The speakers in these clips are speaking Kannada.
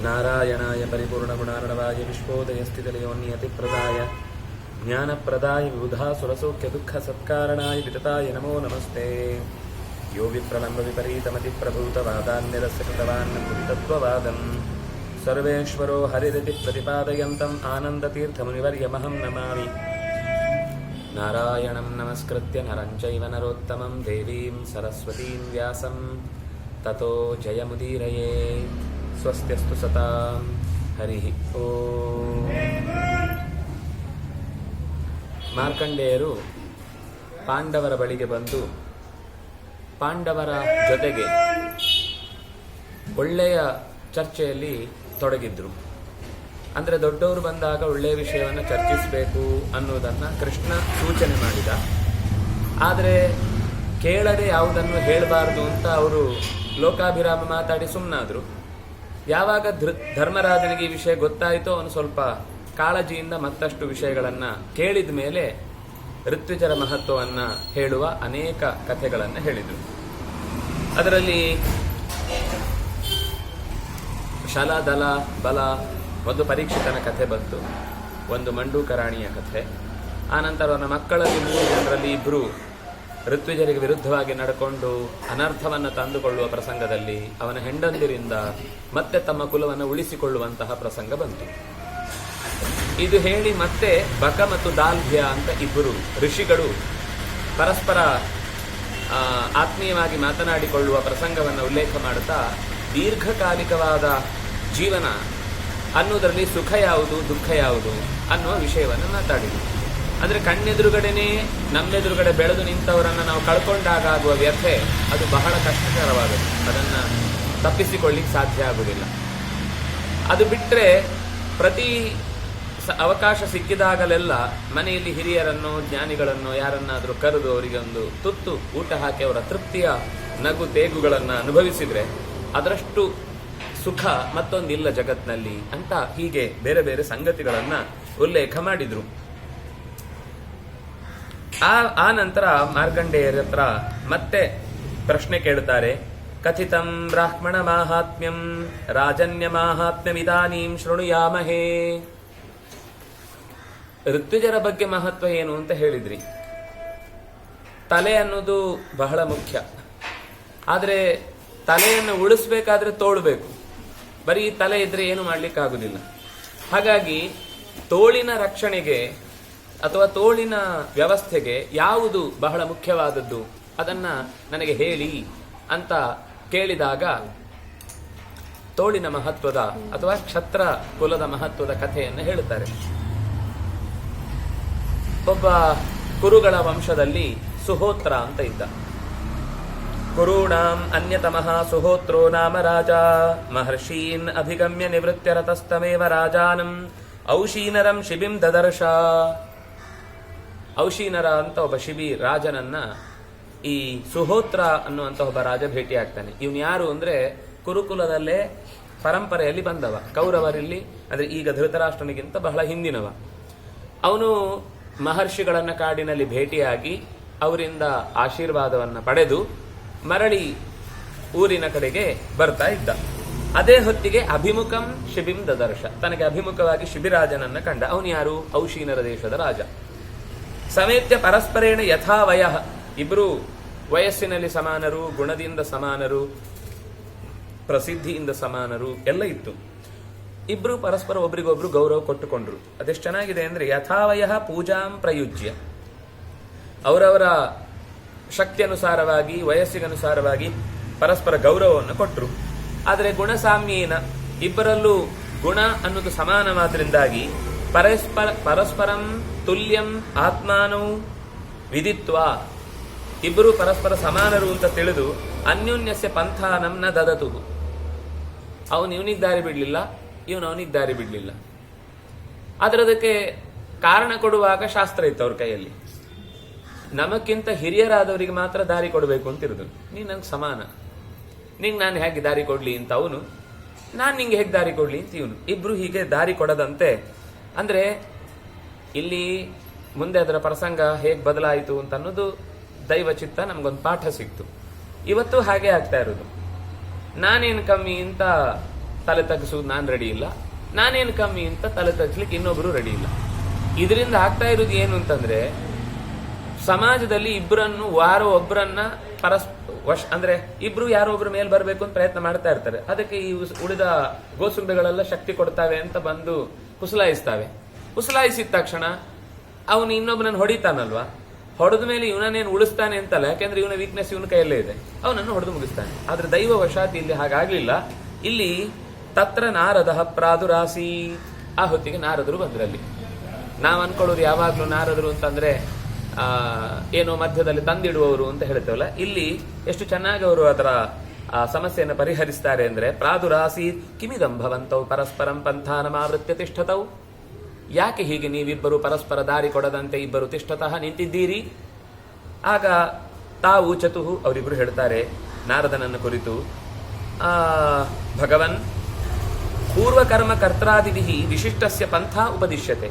ನಾರಾಯಣಾಯ ಪರಿಪೂರ್ಣಗುಣಾರ್ಣವಾಯ ವಿಶ್ವೋದಯಸ್ಥಿತಿಲಯೋನ್ನಿಯತಿಪ್ರದಾಯ ಜ್ಞಾನಪ್ರದಾಯ ವಿಬುಧಾಸುರಸೌಖ್ಯದುಃಖಸತ್ಕಾರಣಾಯ ವಿತತಾಯ ನಮೋ ನಮಸ್ತೆ. ಯೋ ವಿಪ್ರಲಂಬ ವಿಪರೀತಮತಿಪ್ರಭೂತವಾದಾನ್ಯರಸ್ಯ ಕೃತವಾನ್ ಕುರಿತತ್ವವಾದಂ ಸರ್ವೇಶ್ವರೋ ಹರಿರಿತಿ ಪ್ರತಿಪಾದಯಂತಂ ಆನಂದತೀರ್ಥಮುನಿವರ್ಯಮಹಂ ನಮಾಮಿ. ನಾರಾಯಣಂ ನಮಸ್ಕೃತ್ಯ ನರಂ ಚೈವ ನರೋತ್ತಮಂ ದೇವೀಂ ಸರಸ್ವತೀಂ ವ್ಯಾಸಂ ತತೋ ಜಯಮುದೀರಯೇ. ಸ್ವಸ್ತ್ಯಸ್ತು ಸತಾಂ. ಹರಿ ಓಂ. ಮಾರ್ಕಂಡೇಯರು ಪಾಂಡವರ ಬಳಿಗೆ ಬಂದು ಪಾಂಡವರ ಜೊತೆಗೆ ಒಳ್ಳೆಯ ಚರ್ಚೆಯಲ್ಲಿ ತೊಡಗಿದ್ರು. ಅಂದರೆ ದೊಡ್ಡವರು ಬಂದಾಗ ಒಳ್ಳೆಯ ವಿಷಯವನ್ನು ಚರ್ಚಿಸಬೇಕು ಅನ್ನೋದನ್ನು ಕೃಷ್ಣ ಸೂಚನೆ ಮಾಡಿದ. ಆದರೆ ಕೇಳದೆ ಯಾವುದನ್ನು ಹೇಳಬಾರ್ದು ಅಂತ ಅವರು ಲೋಕಾಭಿರಾಮ ಮಾತಾಡಿ ಸುಮ್ಮನಾದ್ರು. ಯಾವಾಗ ಧರ್ಮರಾಜನಿಗೆ ಈ ವಿಷಯ ಗೊತ್ತಾಯಿತೋ ಅವನು ಸ್ವಲ್ಪ ಕಾಳಜಿಯಿಂದ ಮತ್ತಷ್ಟು ವಿಷಯಗಳನ್ನು ಕೇಳಿದ ಮೇಲೆ ಋತ್ವಿಜರ ಮಹತ್ವವನ್ನು ಹೇಳುವ ಅನೇಕ ಕಥೆಗಳನ್ನು ಹೇಳಿದರು. ಅದರಲ್ಲಿ ಶಲ ದಲ ಬಲ ಒಂದು ಪರೀಕ್ಷಿತನ ಕಥೆ ಬಂತು, ಒಂದು ಮಂಡೂಕರಾಣಿಯ ಕಥೆ. ಆನಂತರ ಅವನ ಮಕ್ಕಳಲ್ಲಿ 3 ಜನರಲ್ಲಿ 2 ಋತ್ವಿಜರಿಗೆ ವಿರುದ್ಧವಾಗಿ ನಡ್ಕೊಂಡು ಅನರ್ಥವನ್ನು ತಂದುಕೊಳ್ಳುವ ಪ್ರಸಂಗದಲ್ಲಿ ಅವನ ಹೆಂಡಂದಿರಿಂದ ಮತ್ತೆ ತಮ್ಮ ಕುಲವನ್ನು ಉಳಿಸಿಕೊಳ್ಳುವಂತಹ ಪ್ರಸಂಗ ಬಂತು. ಇದು ಹೇಳಿ ಮತ್ತೆ ಬಕ ಮತ್ತು ದಾಲ್ಭ್ಯ ಅಂತ 2 ಋಷಿಗಳು ಪರಸ್ಪರ ಆತ್ಮೀಯವಾಗಿ ಮಾತನಾಡಿಕೊಳ್ಳುವ ಪ್ರಸಂಗವನ್ನು ಉಲ್ಲೇಖ ಮಾಡುತ್ತಾ ದೀರ್ಘಕಾಲಿಕವಾದ ಜೀವನ ಅನ್ನೋದರಲ್ಲಿ ಸುಖ ಯಾವುದು ದುಃಖ ಯಾವುದು ಅನ್ನುವ ವಿಷಯವನ್ನು ಮಾತಾಡಿದರು. ಅಂದರೆ ಕಣ್ಣೆದುರುಗಡೆನೇ ನಮ್ಮೆದುರುಗಡೆ ಬೆಳೆದು ನಿಂತವರನ್ನು ನಾವು ಕಳ್ಕೊಂಡಾಗ ಆಗುವ ವ್ಯಥೆ ಅದು ಬಹಳ ಕಷ್ಟಕರವಾದದ್ದು. ಅದನ್ನು ತಪ್ಪಿಸಿಕೊಳ್ಳಿಕ್ಕೆ ಸಾಧ್ಯ ಆಗುವುದಿಲ್ಲ. ಅದು ಬಿಟ್ಟರೆ ಪ್ರತಿ ಅವಕಾಶ ಸಿಕ್ಕಿದಾಗಲೆಲ್ಲ ಮನೆಯಲ್ಲಿ ಹಿರಿಯರನ್ನು ಜ್ಞಾನಿಗಳನ್ನು ಯಾರನ್ನಾದರೂ ಕರೆದು ಅವರಿಗೆ ಒಂದು ತುತ್ತು ಊಟ ಹಾಕಿ ಅವರ ತೃಪ್ತಿಯ ನಗು ತೇಗುಗಳನ್ನು ಅನುಭವಿಸಿದರೆ ಅದರಷ್ಟು ಸುಖ ಮತ್ತೊಂದಿಲ್ಲ ಜಗತ್ನಲ್ಲಿ ಅಂತ ಹೀಗೆ ಬೇರೆ ಬೇರೆ ಸಂಗತಿಗಳನ್ನು ಉಲ್ಲೇಖ ಮಾಡಿದ್ರು. ಆ ನಂತರ ಮಾರ್ಕಂಡೇಯರ ಹತ್ರ ಮತ್ತೆ ಪ್ರಶ್ನೆ ಕೇಳುತ್ತಾರೆ. ಕಥಿತಂ ಬ್ರಾಹ್ಮಣ ಮಾಹಾತ್ಮ್ಯಂ ರಾಜನ್ಯ ಮಾಹಾತ್ಮ್ಯಮಿದಾನೀಂ ಶೃಣುಯಾಮಹೇ. ಋತ್ವಿಜರ ಬಗ್ಗೆ ಮಹತ್ವ ಏನು ಅಂತ ಹೇಳಿದ್ರಿ. ತಲೆ ಅನ್ನೋದು ಬಹಳ ಮುಖ್ಯ. ಆದರೆ ತಲೆಯನ್ನು ಉಳಿಸ್ಬೇಕಾದ್ರೆ ತೋಳ್ಬೇಕು. ಬರೀ ತಲೆ ಇದ್ರೆ ಏನು ಮಾಡ್ಲಿಕ್ಕಾಗುದಿಲ್ಲ. ಹಾಗಾಗಿ ತೋಳಿನ ರಕ್ಷಣೆಗೆ ಅಥವಾ ತೋಳಿನ ವ್ಯವಸ್ಥೆಗೆ ಯಾವುದು ಬಹಳ ಮುಖ್ಯವಾದದ್ದು ಅದನ್ನ ನನಗೆ ಹೇಳಿ ಅಂತ ಕೇಳಿದಾಗ ತೋಳಿನ ಮಹತ್ವದ ಅಥವಾ ಕ್ಷತ್ರ ಕುಲದ ಮಹತ್ವದ ಕಥೆಯನ್ನು ಹೇಳುತ್ತಾರೆ. ಒಬ್ಬ ಕುರುಗಳ ವಂಶದಲ್ಲಿ ಸುಹೋತ್ರ ಅಂತ ಇದ್ದ. ಕುರುಣಾಂ ಅನ್ಯತಮಃ ಸುಹೋತ್ರೋ ನಾಮ ರಾಜ ಮಹರ್ಷೀನ್ ಅಭಿಗಮ್ಯ ನಿವೃತ್ಯರತಸ್ತಮೇವ ರಾಜಾನಂ ಔಶೀನರಂ ಶಿಬಿಂ ದದರ್ಶ. ಔಶೀನರ ಅಂತ ಒಬ್ಬ ಶಿಬಿ ರಾಜನನ್ನ ಈ ಸುಹೋತ್ರ ಅನ್ನುವಂತ ಒಬ್ಬ ರಾಜ ಭೇಟಿಯಾಗ್ತಾನೆ. ಇವನು ಯಾರು ಅಂದ್ರೆ ಕುರುಕುಲದಲ್ಲೇ ಪರಂಪರೆಯಲ್ಲಿ ಬಂದವ, ಕೌರವರಲ್ಲಿ ಅಂದ್ರೆ ಈಗ ಧೃತರಾಷ್ಟ್ರನಿಗಿಂತ ಬಹಳ ಹಿಂದಿನವ. ಅವನು ಮಹರ್ಷಿಗಳನ್ನ ಕಾಡಿನಲ್ಲಿ ಭೇಟಿಯಾಗಿ ಅವರಿಂದ ಆಶೀರ್ವಾದವನ್ನ ಪಡೆದು ಮರಳಿ ಊರಿನ ಕಡೆಗೆ ಬರ್ತಾ ಇದ್ದ. ಅದೇ ಹೊತ್ತಿಗೆ ಅಭಿಮುಖಂ ಶಿಬಿಂ ದದರ್ಶ, ತನಗೆ ಅಭಿಮುಖವಾಗಿ ಶಿಬಿರಾಜನನ್ನ ಕಂಡ. ಅವನು ಯಾರು? ಔಶೀನರ ದೇಶದ ರಾಜ. ಸಮೇತ್ಯ ಪರಸ್ಪರೇಣ ಯಥಾ ವಯ, 2 ವಯಸ್ಸಿನಲ್ಲಿ ಸಮಾನರು, ಗುಣದಿಂದ ಸಮಾನರು, ಪ್ರಸಿದ್ಧಿಯಿಂದ ಸಮಾನರು ಎಲ್ಲ ಇತ್ತು. 2 ಪರಸ್ಪರ ಒಬ್ರಿಗೊಬ್ರು ಗೌರವ ಕೊಟ್ಟುಕೊಂಡ್ರು. ಅದೆಷ್ಟು ಚೆನ್ನಾಗಿದೆ ಅಂದ್ರೆ ಯಥಾವಯ ಪೂಜಾಂ ಪ್ರಯುಜ್ಯ, ಅವರವರ ಶಕ್ತಿ ಅನುಸಾರವಾಗಿ ವಯಸ್ಸಿಗನುಸಾರವಾಗಿ ಪರಸ್ಪರ ಗೌರವವನ್ನು ಕೊಟ್ಟರು. ಆದರೆ ಗುಣಸಾಮ್ಯೇನ, ಇಬ್ಬರಲ್ಲೂ ಗುಣ ಅನ್ನೋದು ಸಮಾನವಾದ್ರಿಂದಾಗಿ ಪರಸ್ಪರಂ ತುಲ್ಯಂ ಆತ್ಮಾನೌ ವಿದಿತ್ವ, 2 ಪರಸ್ಪರ ಸಮಾನರು ಅಂತ ತಿಳಿದು ಅನ್ಯೋನ್ಯಸ್ಯ ಪಂಥಾನಂ ನ ದದತು, ಅವನು ಇವನಿಗೆ ದಾರಿ ಬಿಡ್ಲಿಲ್ಲ, ಇವನು ಅವನಿಗೆ ದಾರಿ ಬಿಡ್ಲಿಲ್ಲ. ಆದರೆ ಅದಕ್ಕೆ ಕಾರಣ ಕೊಡುವಾಗ ಶಾಸ್ತ್ರ ಇತ್ತು ಅವ್ರ ಕೈಯಲ್ಲಿ. ನಮಕ್ಕಿಂತ ಹಿರಿಯರಾದವರಿಗೆ ಮಾತ್ರ ದಾರಿ ಕೊಡಬೇಕು ಅಂತ ಇರುದು. ನೀನ್ ನಂಗೆ ಸಮಾನ, ನಿಂಗೆ ನಾನು ಹೇಗೆ ದಾರಿ ಕೊಡ್ಲಿ ಅಂತ ಅವನು, ನಾನು ನಿಂಗೆ ಹೇಗೆ ದಾರಿ ಕೊಡ್ಲಿ ಅಂತ ಇವನು. 2 ಹೀಗೆ ದಾರಿ ಕೊಡದಂತೆ. ಅಂದ್ರೆ ಇಲ್ಲಿ ಮುಂದೆ ಅದರ ಪ್ರಸಂಗ ಹೇಗೆ ಬದಲಾಯಿತು ಅಂತ ಅನ್ನೋದು ದೈವಚಿತ್ತ ನಮಗೊಂದು ಪಾಠ ಸಿಕ್ತು. ಇವತ್ತು ಹಾಗೆ ಆಗ್ತಾ ಇರೋದು. ನಾನೇನು ಕಮ್ಮಿ ಅಂತ ತಲೆ ತಗ್ಗಿಸೋದು ನಾನು ರೆಡಿ ಇಲ್ಲ, ನಾನೇನು ಕಮ್ಮಿ ಅಂತ ತಲೆ ತಗ್ಸ್ಲಿಕ್ಕೆ ಇನ್ನೊಬ್ರು ರೆಡಿ ಇಲ್ಲ. ಇದರಿಂದ ಆಗ್ತಾ ಇರೋದು ಏನು ಅಂತಂದ್ರೆ, ಸಮಾಜದಲ್ಲಿ ಇಬ್ಬರನ್ನು ಒಬ್ಬರನ್ನ ಅಂದ್ರೆ ಇಬ್ರು ಯಾರೋ ಒಬ್ರ ಮೇಲೆ ಬರಬೇಕು ಅಂತ ಪ್ರಯತ್ನ ಮಾಡ್ತಾ ಇರ್ತಾರೆ. ಅದಕ್ಕೆ ಈ ಉಳಿದ ಗೋಸುಂಬೆಗಳೆಲ್ಲ ಶಕ್ತಿ ಕೊಡ್ತಾವೆ ಅಂತ ಬಂದು ಕುಸಲಾಯಿಸ್ತಾವೆ. ಕುಸಲಾಯಿಸಿದ ತಕ್ಷಣ ಅವನು ಇನ್ನೊಬ್ಬನನ್ನು ಹೊಡಿತಾನಲ್ವಾ, ಹೊಡೆದ ಮೇಲೆ ಇವನನ್ನೇನು ಉಳಿಸ್ತಾನೆ ಅಂತಲ್ಲ, ಯಾಕೆಂದ್ರೆ ಇವನ ವೀಕ್ನೆಸ್ ಇವನ ಕೈಯಲ್ಲೇ ಇದೆ, ಅವನನ್ನು ಹೊಡೆದು ಮುಗಿಸ್ತಾನೆ. ಆದ್ರೆ ದೈವ ವಶಾತ್ ಇಲ್ಲಿ ಹಾಗಾಗ್ಲಿಲ್ಲ. ಇಲ್ಲಿ ತತ್ರ ನಾರದ ಪ್ರಾದುರಾಸಿ, ಆ ಹೊತ್ತಿಗೆ ನಾರದರು ಬಂದ್ರಲ್ಲಿ. ನಾವ್ ಅನ್ಕೊಳ್ಳೋದು ಯಾವಾಗ್ಲೂ ನಾರದರು ಅಂತಂದ್ರೆ ಏನೋ ಮಧ್ಯದಲ್ಲಿ ತಂದಿಡುವವರು ಅಂತ ಹೇಳ್ತೇವಲ್ಲ, ಇಲ್ಲಿ ಎಷ್ಟು ಚೆನ್ನಾಗಿ ಅವರು ಅದರ ಸಮಸ್ಯೆಯನ್ನು ಪರಿಹರಿಸ್ತಾರೆ ಅಂದ್ರೆ, ಪ್ರಾದುರಾಸಿ ಕಿಮಿದಂ ಭವಂತೌ ಪರಸ್ಪರಂ ಪಂಥಾನಮಾವೃತ್ಯ ತಿಷ್ಠತೌ. ಯಾಕೆ ಹೀಗೆ ನೀವಿಬ್ಬರು ಪರಸ್ಪರ ದಾರಿ ಕೊಡದಂತೆ ಇಬ್ಬರು ತಿಷ್ಠತಃ ನಿಂತಿದ್ದೀರಿ? ಆಗ ತಾವು ಚತುಹು, ಅವರಿಬ್ರು ಹೇಳ್ತಾರೆ ನಾರದನನ್ನು ಕುರಿತು, ಭಗವನ್ ಪೂರ್ವಕರ್ಮ ಕರ್ತ್ರಾದಿಭಿ ವಿಶಿಷ್ಟಸ್ಯ ಪಂಥ ಉಪದಿಶ್ಯತೆ.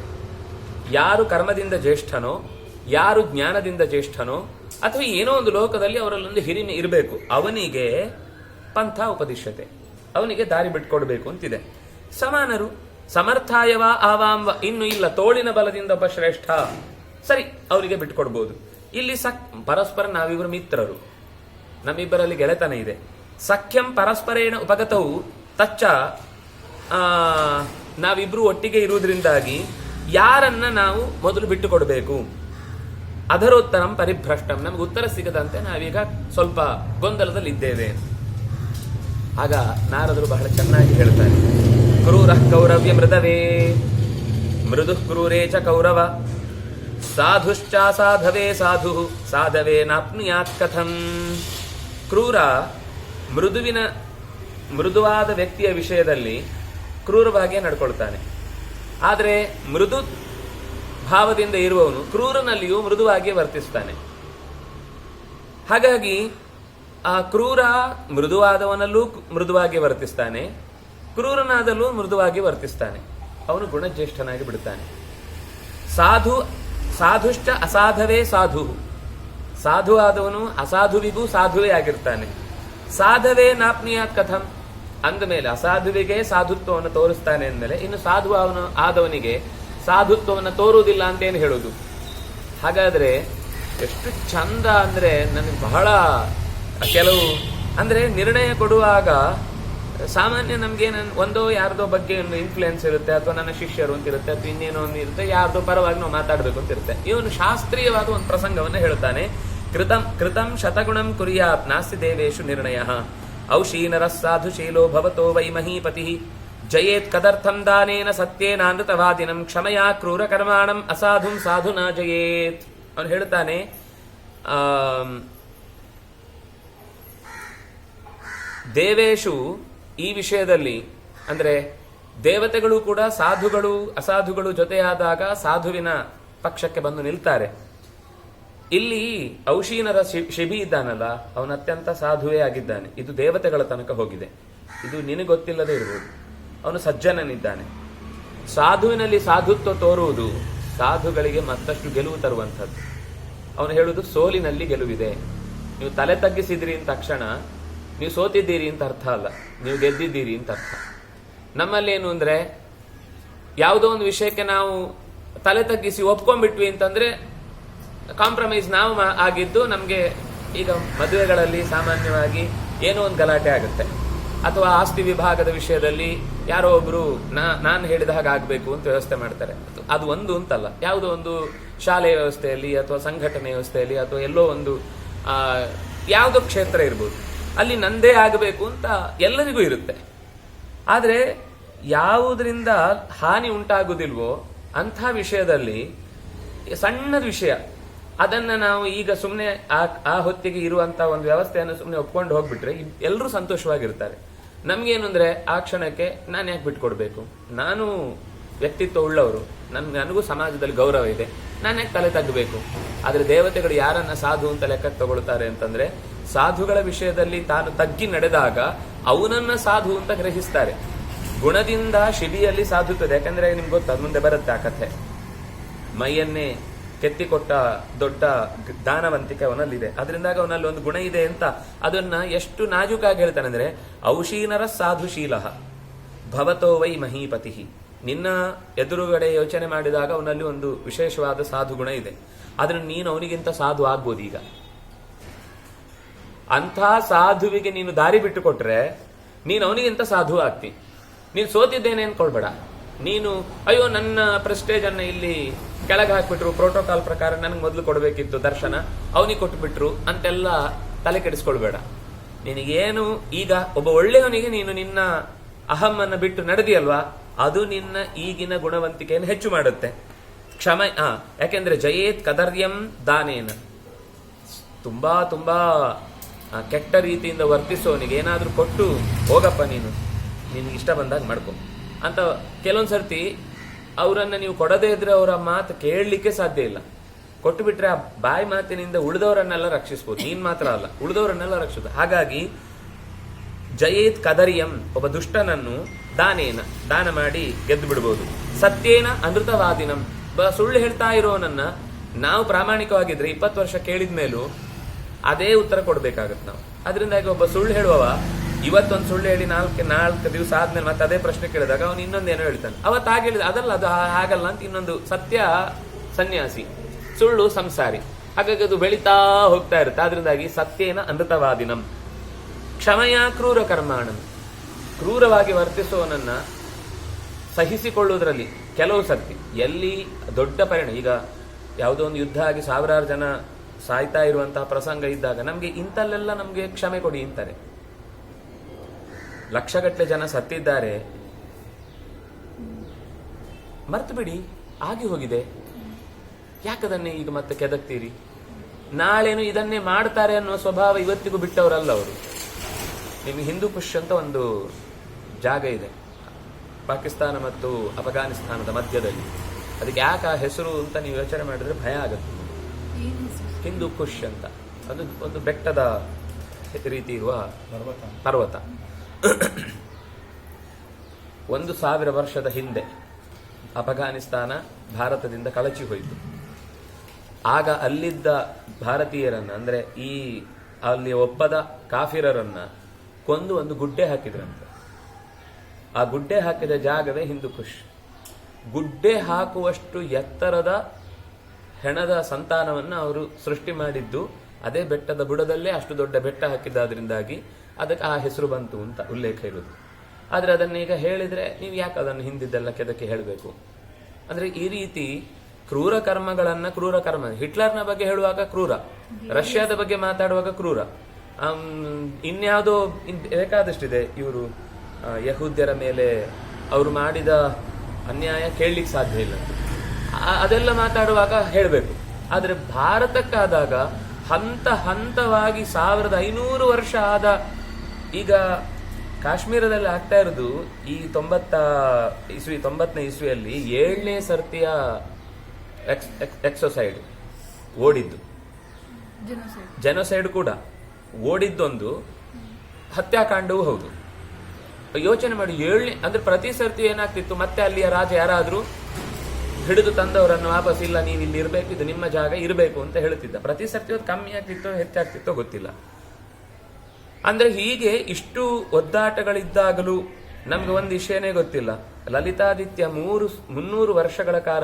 ಯಾರು ಕರ್ಮದಿಂದ ಜ್ಯೇಷ್ಠನೋ, ಯಾರು ಜ್ಞಾನದಿಂದ ಜ್ಯೇಷ್ಠನೋ, ಅಥವಾ ಏನೋ ಒಂದು ಲೋಕದಲ್ಲಿ ಅವರಲ್ಲೊಂದು ಹಿರಿಮೆ ಇರಬೇಕು, ಅವನಿಗೆ ಪಂಥ ಉಪದಿಶ್ಯತೆ, ಅವನಿಗೆ ದಾರಿ ಬಿಟ್ಕೊಡ್ಬೇಕು ಅಂತಿದೆ. ಸಮಾನರು ಸಮರ್ಥಾಯವ ಆವಾಂವ, ಇನ್ನು ಇಲ್ಲ ತೋಳಿನ ಬಲದಿಂದ ಒಬ್ಬ ಶ್ರೇಷ್ಠ, ಸರಿ ಅವರಿಗೆ ಬಿಟ್ಕೊಡ್ಬೋದು. ಇಲ್ಲಿ ಪರಸ್ಪರ ನಾವಿಬ್ಬರು ಮಿತ್ರರು, ನಮ್ಮಿಬ್ಬರಲ್ಲಿ ಗೆಳೆತನ ಇದೆ. ಸಖ್ಯಂ ಪರಸ್ಪರೇಣ ಉಪಗತವು ತಚ್ಚ, ನಾವಿಬ್ರು ಒಟ್ಟಿಗೆ ಇರುವುದರಿಂದಾಗಿ ಯಾರನ್ನ ನಾವು ಮೊದಲು ಬಿಟ್ಟು ಕೊಡಬೇಕು. ಅಧರೋತ್ತರಂ ಪರಿಭ್ರಷ್ಟಂ, ನಮ್ಗೆ ಉತ್ತರ ಸಿಗದಂತೆ ನಾವೀಗ ಸ್ವಲ್ಪ ಗೊಂದಲದಲ್ಲಿ ಇದ್ದೇವೆ. ಆಗ ನಾರದರು ಬಹಳ ಚೆನ್ನಾಗಿ ಹೇಳ್ತಾರೆ, ಕ್ರೂರ ಕೌರವ್ಯ ಮೃದವೇ ಮೃದು ಕ್ರೂರೇ ಚ ಕೌರವ ಸಾಧುಶ್ಚ ಸಾಧವೇ ಸಾಧು ಸಾಧವೇ ನಾಪ್ನುಯಾತ್ ಕಥಂ. ಕ್ರೂರ ಮೃದುವಾದ ವ್ಯಕ್ತಿಯ ವಿಷಯದಲ್ಲಿ ಕ್ರೂರವಾಗಿ ನಡ್ಕೊಳ್ತಾನೆ, ಆದರೆ ಮೃದು ಭಾವದಿಂದ ಇರುವವನು ಕ್ರೂರನಲ್ಲಿಯೂ ಮೃದುವಾಗಿ ವರ್ತಿಸ್ತಾನೆ. ಹಾಗಾಗಿ ಆ ಕ್ರೂರ ಮೃದುವಾದವನಲ್ಲೂ ಮೃದುವಾಗಿ ವರ್ತಿಸ್ತಾನೆ, ಕ್ರೂರನಾದಲ್ಲೂ ಮೃದುವಾಗಿ ವರ್ತಿಸ್ತಾನೆ. ಅವನು ಗುಣಜ್ಯೇಷ್ಠನಾಗಿ ಬಿಡುತ್ತಾನೆ. ಸಾಧುಶ್ಚ ಅಸಾಧವೇ ಸಾಧು, ಸಾಧು ಆದವನು ಅಸಾಧುವಿಗೂ ಸಾಧುವೇ ಆಗಿರ್ತಾನೆ. ಸಾಧವೇ ನಾಪ್ನಿಯಾತ್ ಕಥಂ, ಅಂದಮೇಲೆ ಅಸಾಧುವಿಗೆ ಸಾಧುತ್ವವನ್ನು ತೋರಿಸ್ತಾನೆ ಅಂದಮೇಲೆ ಇನ್ನು ಸಾಧು ಆದವನಿಗೆ ಸಾಧುತ್ವವನ್ನು ತೋರುವುದಿಲ್ಲ ಅಂತೇನು ಹೇಳೋದು? ಹಾಗಾದ್ರೆ ಎಷ್ಟು ಚಂದ ಅಂದ್ರೆ, ನನಗೆ ಬಹಳ ಕೆಲವು ಅಂದ್ರೆ ನಿರ್ಣಯ ಕೊಡುವಾಗ ಸಾಮಾನ್ಯ ನಮ್ಗೆ ಒಂದೋ ಯಾರ್ದೋ ಬಗ್ಗೆ ಒಂದು ಇನ್ಫ್ಲುಯೆನ್ಸ್ ಇರುತ್ತೆ, ಅಥವಾ ನನ್ನ ಶಿಷ್ಯರು ಅಂತ ಇರುತ್ತೆ, ಅಥವಾ ಇನ್ನೇನೋ ಒಂದು ಇರುತ್ತೆ, ಯಾರ್ದೋ ಪರವಾಗಿ ನಾವು ಮಾತಾಡಬೇಕು ಅಂತ ಇರುತ್ತೆ. ಇವನು ಶಾಸ್ತ್ರೀಯವಾದ ಒಂದು ಪ್ರಸಂಗವನ್ನು ಹೇಳ್ತಾನೆ. ಕೃತಂ ಶತಗುಣಂ ಕುರ್ಯಾತ್ ನಾಸ್ತಿ ದೇವೇಶು ನಿರ್ಣಯ ಔಷೀನರ ಸಾಧುಶೀಲೋ ಭವತೋ ವೈ ಮಹೀಪತಿ ಜಯೇತ್ ಕದರ್ಥಂ ದಾನೇನ ಸತ್ಯೇನಾನೃತವಾದಿನಂ ಕ್ಷಮಯಾ ಕ್ರೂರ ಕರ್ಮಾಣಂ ಅಸಾಧುಂ ಸಾಧುನಾ ಜಯೇತ್. ಅವನು ಹೇಳ್ತಾನೆ, ದೇವೇಶು ಈ ವಿಷಯದಲ್ಲಿ ಅಂದ್ರೆ ದೇವತೆಗಳು ಕೂಡ ಸಾಧುಗಳು ಅಸಾಧುಗಳು ಜೊತೆಯಾದಾಗ ಸಾಧುವಿನ ಪಕ್ಷಕ್ಕೆ ಬಂದು ನಿಲ್ತಾರೆ. ಇಲ್ಲಿ ಔಷೀನರ ಶಿಬಿ ಇದ್ದಾನಲ್ಲ, ಅವನು ಅತ್ಯಂತ ಸಾಧುವೇ ಆಗಿದ್ದಾನೆ. ಇದು ದೇವತೆಗಳ ತನಕ ಹೋಗಿದೆ, ಇದು ನಿನಗೆ ಗೊತ್ತಿಲ್ಲದೆ ಇರಬಹುದು. ಅವನು ಸಜ್ಜನನಿದ್ದಾನೆ. ಸಾಧುವಿನಲ್ಲಿ ಸಾಧುತ್ವ ತೋರುವುದು ಸಾಧುಗಳಿಗೆ ಮತ್ತಷ್ಟು ಗೆಲುವು ತರುವಂಥದ್ದು. ಅವನು ಹೇಳುವುದು ಸೋಲಿನಲ್ಲಿ ಗೆಲುವಿದೆ. ನೀವು ತಲೆ ತಗ್ಗಿಸಿದ್ರಿ ಅಂತ ತಕ್ಷಣ ನೀವು ಸೋತಿದ್ದೀರಿ ಅಂತ ಅರ್ಥ ಅಲ್ಲ, ನೀವು ಗೆದ್ದಿದ್ದೀರಿ ಅಂತ ಅರ್ಥ. ನಮ್ಮಲ್ಲೇನು ಅಂದ್ರೆ, ಯಾವುದೋ ಒಂದು ವಿಷಯಕ್ಕೆ ನಾವು ತಲೆ ತಗ್ಗಿಸಿ ಒಪ್ಕೊಂಡ್ಬಿಟ್ವಿ ಅಂತಂದ್ರೆ ಕಾಂಪ್ರಮೈಸ್ ನಾವು ಆಗಿದ್ದು ನಮ್ಗೆ ಈಗ ಮದುವೆಗಳಲ್ಲಿ ಸಾಮಾನ್ಯವಾಗಿ ಏನೋ ಒಂದು ಗಲಾಟೆ ಆಗುತ್ತೆ, ಅಥವಾ ಆಸ್ತಿ ವಿಭಾಗದ ವಿಷಯದಲ್ಲಿ ಯಾರೋ ಒಬ್ರು ನಾನು ಹೇಳಿದ ಹಾಗೆ ಆಗ್ಬೇಕು ಅಂತ ವ್ಯವಸ್ಥೆ ಮಾಡ್ತಾರೆ. ಅದು ಒಂದು ಅಂತಲ್ಲ, ಯಾವುದೋ ಒಂದು ಶಾಲೆ ವ್ಯವಸ್ಥೆಯಲ್ಲಿ ಅಥವಾ ಸಂಘಟನೆ ವ್ಯವಸ್ಥೆಯಲ್ಲಿ ಅಥವಾ ಎಲ್ಲೋ ಒಂದು ಯಾವುದೋ ಕ್ಷೇತ್ರ ಇರ್ಬೋದು, ಅಲ್ಲಿ ನಂದೇ ಆಗಬೇಕು ಅಂತ ಎಲ್ಲರಿಗೂ ಇರುತ್ತೆ. ಆದ್ರೆ ಯಾವುದರಿಂದ ಹಾನಿ ಉಂಟಾಗುವುದಿಲ್ವೋ ಅಂಥ ವಿಷಯದಲ್ಲಿ ಸಣ್ಣದ ವಿಷಯ ಅದನ್ನ ನಾವು ಈಗ ಸುಮ್ಮನೆ ಆ ಹೊತ್ತಿಗೆ ಇರುವಂತ ಒಂದು ವ್ಯವಸ್ಥೆಯನ್ನು ಸುಮ್ಮನೆ ಒಪ್ಕೊಂಡು ಹೋಗ್ಬಿಟ್ರೆ ಎಲ್ಲರೂ ಸಂತೋಷವಾಗಿರ್ತಾರೆ. ನಮ್ಗೇನು ಅಂದ್ರೆ, ಆ ಕ್ಷಣಕ್ಕೆ ನಾನು ಯಾಕೆ ಬಿಟ್ಕೊಡ್ಬೇಕು, ನಾನು ವ್ಯಕ್ತಿತ್ವ ಉಳ್ಳವರು, ನನಗೂ ಸಮಾಜದಲ್ಲಿ ಗೌರವ ಇದೆ, ನಾನು ಯಾಕೆ ತಲೆ ತಗ್ಗಬೇಕು. ಆದ್ರೆ ದೇವತೆಗಳು ಯಾರನ್ನ ಸಾಧು ಅಂತ ಲೆಕ್ಕಕ್ಕೆ ತಗೊಳ್ತಾರೆ ಅಂತಂದ್ರೆ, ಸಾಧುಗಳ ವಿಷಯದಲ್ಲಿ ತಾನು ತಗ್ಗಿ ನಡೆದಾಗ ಅವನನ್ನ ಸಾಧು ಅಂತ ಗ್ರಹಿಸ್ತಾರೆ. ಗುಣದಿಂದ ಶಿಬಿಯಲ್ಲಿ ಸಾಧುತ್ತದೆ. ಯಾಕಂದ್ರೆ ನಿಮ್ಗೆ ಗೊತ್ತ, ಮುಂದೆ ಬರುತ್ತೆ ಆ ಕಥೆ. ಮೈಯನ್ನೇ ಕೆತ್ತಿಕೊಟ್ಟ ದೊಡ್ಡ ದಾನವಂತಿಕೆ ಅವನಲ್ಲಿದೆ, ಅದರಿಂದಾಗ ಅವನಲ್ಲಿ ಒಂದು ಗುಣ ಇದೆ ಅಂತ ಅದನ್ನ ಎಷ್ಟು ನಾಜೂಕಾಗಿ ಹೇಳ್ತಾನೆ ಅಂದ್ರೆ, ಔಷೀನರ ಸಾಧುಶೀಲ. ಭವತೋ ವೈ ಮಹೀಪತಿ. ನಿನ್ನ ಎದುರುಗಡೆ ಯೋಚನೆ ಮಾಡಿದಾಗ ಅವನಲ್ಲಿ ಒಂದು ವಿಶೇಷವಾದ ಸಾಧು ಗುಣ ಇದೆ, ಆದ್ರೆ ನೀನು ಅವನಿಗಿಂತ ಸಾಧು ಆಗ್ಬೋದು. ಈಗ ಅಂಥ ಸಾಧುವಿಗೆ ನೀನು ದಾರಿ ಬಿಟ್ಟು ಕೊಟ್ರೆ ನೀನು ಅವನಿಗಿಂತ ಸಾಧು ಆಗ್ತಿ. ನೀನು ಸೋತಿದ್ದೇನೆ ಅನ್ಕೊಳ್ಬೇಡ. ನೀನು ಅಯ್ಯೋ ನನ್ನ ಪ್ರೆಸ್ಟೇಜ್ ಅನ್ನ ಇಲ್ಲಿ ಕೆಳಗೆ ಹಾಕ್ಬಿಟ್ರು, ಪ್ರೋಟೋಕಾಲ್ ಪ್ರಕಾರ ನನಗೆ ಮೊದಲು ಕೊಡಬೇಕಿತ್ತು ದರ್ಶನ, ಅವನಿಗೆ ಕೊಟ್ಟುಬಿಟ್ರು ಅಂತೆಲ್ಲ ತಲೆ ಕೆಡಿಸ್ಕೊಳ್ಬೇಡ. ನಿನಗೇನು ಈಗ ಒಬ್ಬ ಒಳ್ಳೆಯವನಿಗೆ ನೀನು ನಿನ್ನ ಅಹಮ್ಮನ್ನ ಬಿಟ್ಟು ನಡೆದಿಯಲ್ವಾ, ಅದು ನಿನ್ನ ಈಗಿನ ಗುಣವಂತಿಕೆಯನ್ನು ಹೆಚ್ಚು ಮಾಡುತ್ತೆ. ಯಾಕೆಂದ್ರೆ ಜಯೇತ್ ಕದರ್ಯಂ ದಾನೇನ, ತುಂಬಾ ತುಂಬಾ ಕೆಟ್ಟ ರೀತಿಯಿಂದ ವರ್ತಿಸೋನಿಗೆ ಏನಾದ್ರೂ ಕೊಟ್ಟು ಹೋಗಪ್ಪ ನೀನು ನಿನ್ಗೆ ಇಷ್ಟ ಬಂದಾಗ ಮಾಡ್ಕೊ ಅಂತ ಕೆಲವೊಂದ್ಸರ್ತಿ ಅವರನ್ನ ನೀವು ಕೊಡದೇ ಇದ್ರೆ ಅವರ ಮಾತು ಕೇಳಲಿಕ್ಕೆ ಸಾಧ್ಯ ಇಲ್ಲ. ಕೊಟ್ಟು ಬಿಟ್ರೆ ಆ ಬಾಯಿ ಮಾತಿನಿಂದ ಉಳಿದವರನ್ನೆಲ್ಲ ರಕ್ಷಿಸ್ಬೋದು, ನೀನ್ ಮಾತ್ರ ಅಲ್ಲ ಉಳಿದವರನ್ನೆಲ್ಲ ರಕ್ಷಿಸ್ಬೋದು. ಹಾಗಾಗಿ ಜಯೇತ್ ಕದರಿಯಂ, ಒಬ್ಬ ದುಷ್ಟನನ್ನು ದಾನ ಮಾಡಿ ಗೆದ್ದು ಬಿಡ್ಬೋದು. ಸತ್ಯೇನ ಅನೃತವಾದಿನಂ, ಸುಳ್ಳು ಹೇಳ್ತಾ ಇರೋನನ್ನ ನಾವು ಪ್ರಾಮಾಣಿಕವಾಗಿದ್ರೆ 20 ವರ್ಷ ಕೇಳಿದ ಮೇಲೂ ಅದೇ ಉತ್ತರ ಕೊಡ್ಬೇಕಾಗತ್ತೆ ನಾವು. ಅದರಿಂದಾಗಿ ಒಬ್ಬ ಸುಳ್ಳು ಹೇಳುವವ ಇವತ್ತೊಂದು ಸುಳ್ಳು ಹೇಳಿ ನಾಲ್ಕು ದಿವಸ ಆದ್ಮೇಲೆ ಮತ್ತೆ ಅದೇ ಪ್ರಶ್ನೆ ಕೇಳಿದಾಗ ಅವನು ಇನ್ನೊಂದೇನೋ ಹೇಳ್ತಾನೆ. ಅವತ್ತು ಹಾಗೆ ಹೇಳಿದ ಅದಲ್ಲ, ಅದು ಹಾಗಲ್ಲ ಅಂತ ಇನ್ನೊಂದು. ಸತ್ಯ ಸನ್ಯಾಸಿ, ಸುಳ್ಳು ಸಂಸಾರಿ. ಹಾಗಾಗಿ ಅದು ಬೆಳೀತಾ ಹೋಗ್ತಾ ಇರುತ್ತೆ. ಆದ್ರಿಂದಾಗಿ ಸತ್ಯೇನ ಅನೃತವಾದಿನಂ. ಕ್ಷಮಯ ಕ್ರೂರ ಕರ್ಮಾಣಂ, ಕ್ರೂರವಾಗಿ ವರ್ತಿಸುವವನನ್ನ ಸಹಿಸಿಕೊಳ್ಳುವುದರಲ್ಲಿ ಕೆಲವು ಸರ್ತಿ ಎಲ್ಲಿ ದೊಡ್ಡ ಪರಿಣಾಮ, ಈಗ ಯಾವುದೋ ಒಂದು ಯುದ್ಧ ಆಗಿ ಸಾವಿರಾರು ಜನ ಸಾಯ್ತಾ ಇರುವಂತಹ ಪ್ರಸಂಗ ಇದ್ದಾಗ ನಮ್ಗೆ ಇಂತಲ್ಲೆಲ್ಲ ನಮ್ಗೆ ಕ್ಷಮೆ ಕೊಡಿ ಅಂತಾರೆ. ಲಕ್ಷಗಟ್ಟಲೆ ಜನ ಸತ್ತಿದ್ದಾರೆ, ಮರ್ತು ಬಿಡಿ, ಆಗಿ ಹೋಗಿದೆ, ಯಾಕದನ್ನೇ ಈಗ ಮತ್ತೆ ಕೆದಕ್ತೀರಿ? ನಾಳೇನು ಇದನ್ನೇ ಮಾಡ್ತಾರೆ ಅನ್ನೋ ಸ್ವಭಾವ ಇವತ್ತಿಗೂ ಬಿಟ್ಟವರಲ್ಲ ಅವರು. ನಿಮಗೆ ಹಿಂದೂ ಕುಶ್ ಅಂತ ಒಂದು ಜಾಗ ಇದೆ ಪಾಕಿಸ್ತಾನ ಮತ್ತು ಅಫಘಾನಿಸ್ತಾನದ ಮಧ್ಯದಲ್ಲಿ. ಅದಕ್ಕೆ ಯಾಕೆ ಆ ಹೆಸರು ಅಂತ ನೀವು ಯೋಚನೆ ಮಾಡಿದ್ರೆ ಭಯ ಆಗುತ್ತೆ. ಹಿಂದೂ ಕುಶ್ ಅಂತ ಅದು ಒಂದು ಬೆಟ್ಟದ ರೀತಿ ಇರುವ ಪರ್ವತ. 1000 ವರ್ಷದ ಹಿಂದೆ ಅಫಘಾನಿಸ್ತಾನ ಭಾರತದಿಂದ ಕಳಚಿ ಹೋಯಿತು. ಆಗ ಅಲ್ಲಿದ್ದ ಭಾರತೀಯರನ್ನ, ಅಂದ್ರೆ ಅಲ್ಲಿ ಒಪ್ಪದ ಕಾಫಿರರನ್ನ ಕೊಂದು ಒಂದು ಗುಡ್ಡೆ ಹಾಕಿದ್ರಂತೆ. ಆ ಗುಡ್ಡೆ ಹಾಕಿದ ಜಾಗವೇ ಹಿಂದೂ ಕುಶ್. ಗುಡ್ಡೆ ಹಾಕುವಷ್ಟು ಎತ್ತರದ ಹೆಣದ ಸಂತಾನವನ್ನು ಅವರು ಸೃಷ್ಟಿ ಮಾಡಿದ್ದು ಅದೇ ಬೆಟ್ಟದ ಬುಡದಲ್ಲೇ. ಅಷ್ಟು ದೊಡ್ಡ ಬೆಟ್ಟ ಹಾಕಿದ್ದಾದ್ರಿಂದಾಗಿ ಅದಕ್ಕೆ ಆ ಹೆಸರು ಬಂತು ಅಂತ ಉಲ್ಲೇಖ ಇರುವುದು. ಆದ್ರೆ ಅದನ್ನೀಗ ಹೇಳಿದ್ರೆ ನೀವು ಯಾಕೆ ಅದನ್ನು ಹಿಂದಿದ್ದೆಲ್ಲ ಕೆದಕ್ಕೆ ಹೇಳಬೇಕು? ಅಂದ್ರೆ ಈ ರೀತಿ ಕ್ರೂರ ಕರ್ಮಗಳನ್ನ ಕ್ರೂರ ಕರ್ಮ, ಹಿಟ್ಲರ್ನ ಬಗ್ಗೆ ಹೇಳುವಾಗ ಕ್ರೂರ, ರಷ್ಯಾದ ಬಗ್ಗೆ ಮಾತಾಡುವಾಗ ಕ್ರೂರ, ಇನ್ಯಾವುದೋ ಬೇಕಾದಷ್ಟಿದೆ. ಇವರು ಯಹೂದ್ಯರ ಮೇಲೆ ಅವರು ಮಾಡಿದ ಅನ್ಯಾಯ ಕೇಳಲಿಕ್ಕೆ ಸಾಧ್ಯ ಇಲ್ಲ, ಅದೆಲ್ಲ ಮಾತಾಡುವಾಗ ಹೇಳಬೇಕು. ಆದ್ರೆ ಭಾರತಕ್ಕಾದಾಗ ಹಂತ ಹಂತವಾಗಿ 1500 ವರ್ಷ ಆದ, ಈಗ ಕಾಶ್ಮೀರದಲ್ಲಿ ಆಗ್ತಾ ಇರೋದು ಈ 90ನೇ ಇಸ್ವಿಯಲ್ಲಿ 7ನೇ ಸರ್ತಿಯ ಎಕ್ಸೋಸೈಡ್ ಓಡಿದ್ದು, ಜನೋಸೈಡ್ ಕೂಡ ಓಡಿದ್ದೊಂದು, ಹತ್ಯಾಕಾಂಡವೂ ಹೌದು. ಯೋಚನೆ ಮಾಡಿ, 7ನೇ ಅಂದ್ರೆ ಪ್ರತಿ ಸರ್ತಿ ಏನಾಗ್ತಿತ್ತು, ಮತ್ತೆ ಅಲ್ಲಿಯ ರಾಜ ಯಾರಾದ್ರೂ ಹಿಡಿದು ತಂದವರನ್ನು ವಾಪಸ್, ಇಲ್ಲ ನೀವು ಇಲ್ಲಿ ಇರಬೇಕು, ಇದು ನಿಮ್ಮ ಜಾಗ ಇರಬೇಕು ಅಂತ ಹೇಳುತ್ತಿದ್ದ. ಪ್ರತಿ ಸರ್ತಿ ಅದು ಕಮ್ಮಿ ಆಗ್ತಿತ್ತೋ ಹೆಚ್ಚಾಗ್ತಿತ್ತೋ ಗೊತ್ತಿಲ್ಲ. ಅಂದ್ರೆ ಹೀಗೆ ಇಷ್ಟು ಒದ್ದಾಟಗಳಿದ್ದಾಗಲೂ ನಮ್ಗೆ ಒಂದು ವಿಷಯನೇ ಗೊತ್ತಿಲ್ಲ. ಲಲಿತಾದಿತ್ಯ 300 ವರ್ಷಗಳ ಕಾಲ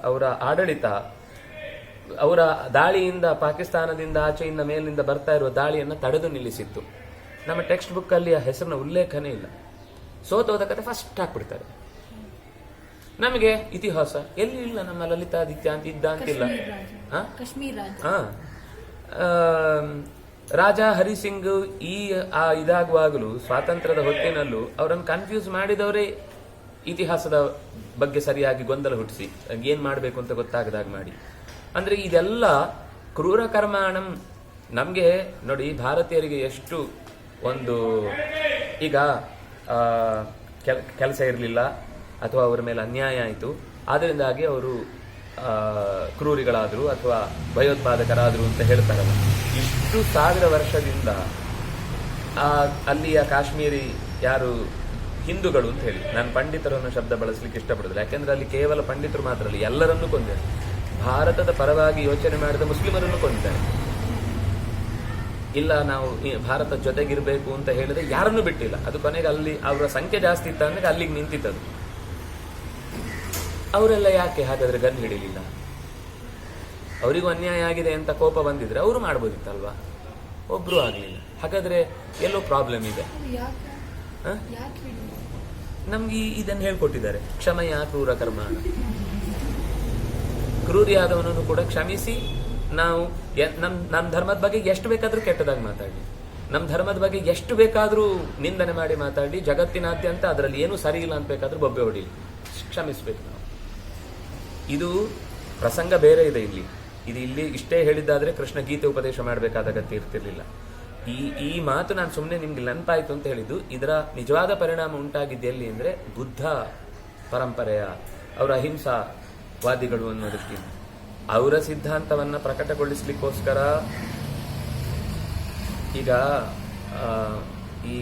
ಅವರ ಆಡಳಿತ, ಅವರ ದಾಳಿಯಿಂದ, ಪಾಕಿಸ್ತಾನದಿಂದ ಆಚೆಯಿಂದ ಮೇಲಿನಿಂದ ಬರ್ತಾ ಇರುವ ದಾಳಿಯನ್ನು ತಡೆದು ನಿಲ್ಲಿಸಿತ್ತು. ನಮ್ಮ ಟೆಕ್ಸ್ಟ್ ಬುಕ್ ಅಲ್ಲಿ ಆ ಹೆಸರಿನ ಉಲ್ಲೇಖನೇ ಇಲ್ಲ. ಸೋತೋದ ಕತೆ ಫಸ್ಟ್ ಹಾಕ್ಬಿಡ್ತಾರೆ. ನಮಗೆ ಇತಿಹಾಸ ಎಲ್ಲಿ ಇಲ್ಲ, ನಮ್ಮ ಲಲಿತಾದಿತ್ಯ ಅಂತ ಇದ್ದ ಅಂತಿಲ್ಲ. ರಾಜ ಹರಿಸಿಂಗ್ ಇದಾಗುವಾಗಲೂ, ಸ್ವಾತಂತ್ರ್ಯದ ಹೊತ್ತಿನಲ್ಲೂ ಅವರನ್ನು ಕನ್ಫ್ಯೂಸ್ ಮಾಡಿದವರೇ ಇತಿಹಾಸದ ಬಗ್ಗೆ ಸರಿಯಾಗಿ ಗೊಂದಲ ಹುಟ್ಟಿಸಿ ಏನ್ ಮಾಡಬೇಕು ಅಂತ ಗೊತ್ತಾಗದಾಗ ಮಾಡಿ. ಅಂದ್ರೆ ಇದೆಲ್ಲ ಕ್ರೂರ ಕರ್ಮಾಣಂ. ನಮ್ಗೆ ನೋಡಿ, ಭಾರತೀಯರಿಗೆ ಎಷ್ಟು ಒಂದು, ಈಗ ಕೆಲಸ ಇರಲಿಲ್ಲ ಅಥವಾ ಅವರ ಮೇಲೆ ಅನ್ಯಾಯ ಆಯಿತು, ಆದ್ದರಿಂದಾಗಿ ಅವರು ಕ್ರೂರಿಗಳಾದ್ರು ಅಥವಾ ಭಯೋತ್ಪಾದಕರಾದ್ರು ಅಂತ ಹೇಳ್ತಾರಲ್ಲ. ಇಷ್ಟು 1000 ವರ್ಷದಿಂದ ಅಲ್ಲಿಯ ಕಾಶ್ಮೀರಿ ಯಾರು ಹಿಂದೂಗಳು ಅಂತ ಹೇಳಿ, ನಾನು ಪಂಡಿತರು ಅನ್ನೋ ಶಬ್ದ ಬಳಸಲಿಕ್ಕೆ ಇಷ್ಟಪಡೋದಿಲ್ಲ. ಯಾಕೆಂದ್ರೆ ಅಲ್ಲಿ ಕೇವಲ ಪಂಡಿತರು ಮಾತ್ರ ಅಲ್ಲ, ಎಲ್ಲರನ್ನೂ ಕೊಂದಿದ್ದಾರೆ. ಭಾರತದ ಪರವಾಗಿ ಯೋಚನೆ ಮಾಡಿದ ಮುಸ್ಲಿಮರನ್ನು ಕೊಂದಿದ್ದಾರೆ. ಇಲ್ಲ ನಾವು ಈ ಭಾರತದ ಜೊತೆಗಿರ್ಬೇಕು ಅಂತ ಹೇಳಿದ್ರೆ ಯಾರನ್ನೂ ಬಿಟ್ಟಿಲ್ಲ. ಅದು ಕೊನೆಗೆ ಅಲ್ಲಿ ಅವರ ಸಂಖ್ಯೆ ಜಾಸ್ತಿ ಇತ್ತ ಅಂದ್ರೆ ಅಲ್ಲಿಗೆ ನಿಂತಿತ್ತದು. ಅವರೆಲ್ಲ ಯಾಕೆ ಹಾಗಾದ್ರೆ ಗನ್ ಹಿಡಿಲಿಲ್ಲ? ಅವರಿಗೂ ಅನ್ಯಾಯ ಆಗಿದೆ ಅಂತ ಕೋಪ ಬಂದಿದ್ರೆ ಅವರು ಮಾಡ್ಬೋದಿತ್ತಲ್ವಾ? ಒಬ್ರು ಆಗ್ಲಿಲ್ಲ. ಹಾಗಾದ್ರೆ ಎಲ್ಲೋ ಪ್ರಾಬ್ಲಮ್ ಇದೆ. ನಮ್ಗೆ ಇದನ್ನು ಹೇಳ್ಕೊಟ್ಟಿದ್ದಾರೆ, ಕ್ಷಮಯ ಕ್ರೂರ ಕರ್ಮ. ಕ್ರೂರಿಯಾದವನನ್ನು ಕೂಡ ಕ್ಷಮಿಸಿ ನಾವು ನಮ್ಮ ಧರ್ಮದ ಬಗ್ಗೆ ಎಷ್ಟು ಬೇಕಾದ್ರೂ ಕೆಟ್ಟದಾಗಿ ಮಾತಾಡಿ, ನಮ್ಮ ಧರ್ಮದ ಬಗ್ಗೆ ಎಷ್ಟು ಬೇಕಾದ್ರೂ ನಿಂದನೆ ಮಾಡಿ ಮಾತಾಡಿ, ಜಗತ್ತಿನಾದ್ಯಂತ ಅದರಲ್ಲಿ ಏನೂ ಸರಿ ಇಲ್ಲ ಅಂತ ಬೇಕಾದ್ರೂ ಬೊಬ್ಬೆ ಹೊಡಿಲಿ, ಕ್ಷಮಿಸ್ಬೇಕು ನಾವು. ಇದು ಪ್ರಸಂಗ ಬೇರೆ ಇದೆ ಇಲ್ಲಿ ಇಷ್ಟೇ ಹೇಳಿದ್ದಾದ್ರೆ ಕೃಷ್ಣ ಗೀತೆ ಉಪದೇಶ ಮಾಡಬೇಕಾದ ಅಗತ್ಯ ಇರ್ತಿರ್ಲಿಲ್ಲ. ಈ ಮಾತು ನಾನು ಸುಮ್ಮನೆ ನಿಮ್ಗೆ ನೆನಪಾಯ್ತು ಅಂತ ಹೇಳಿದ್ದು. ಇದರ ನಿಜವಾದ ಪರಿಣಾಮ ಉಂಟಾಗಿದ್ದು ಎಲ್ಲಿ ಅಂದ್ರೆ ಬುದ್ಧ ಪರಂಪರೆಯ ಅವರ ಅಹಿಂಸಾವಾದಿಗಳು ಅನ್ನೋ ದೃಷ್ಟಿಯಿಂದ ಅವರ ಸಿದ್ಧಾಂತವನ್ನ ಪ್ರಕಟಗೊಳಿಸ್ಲಿಕ್ಕೋಸ್ಕರ ಈಗ ಈ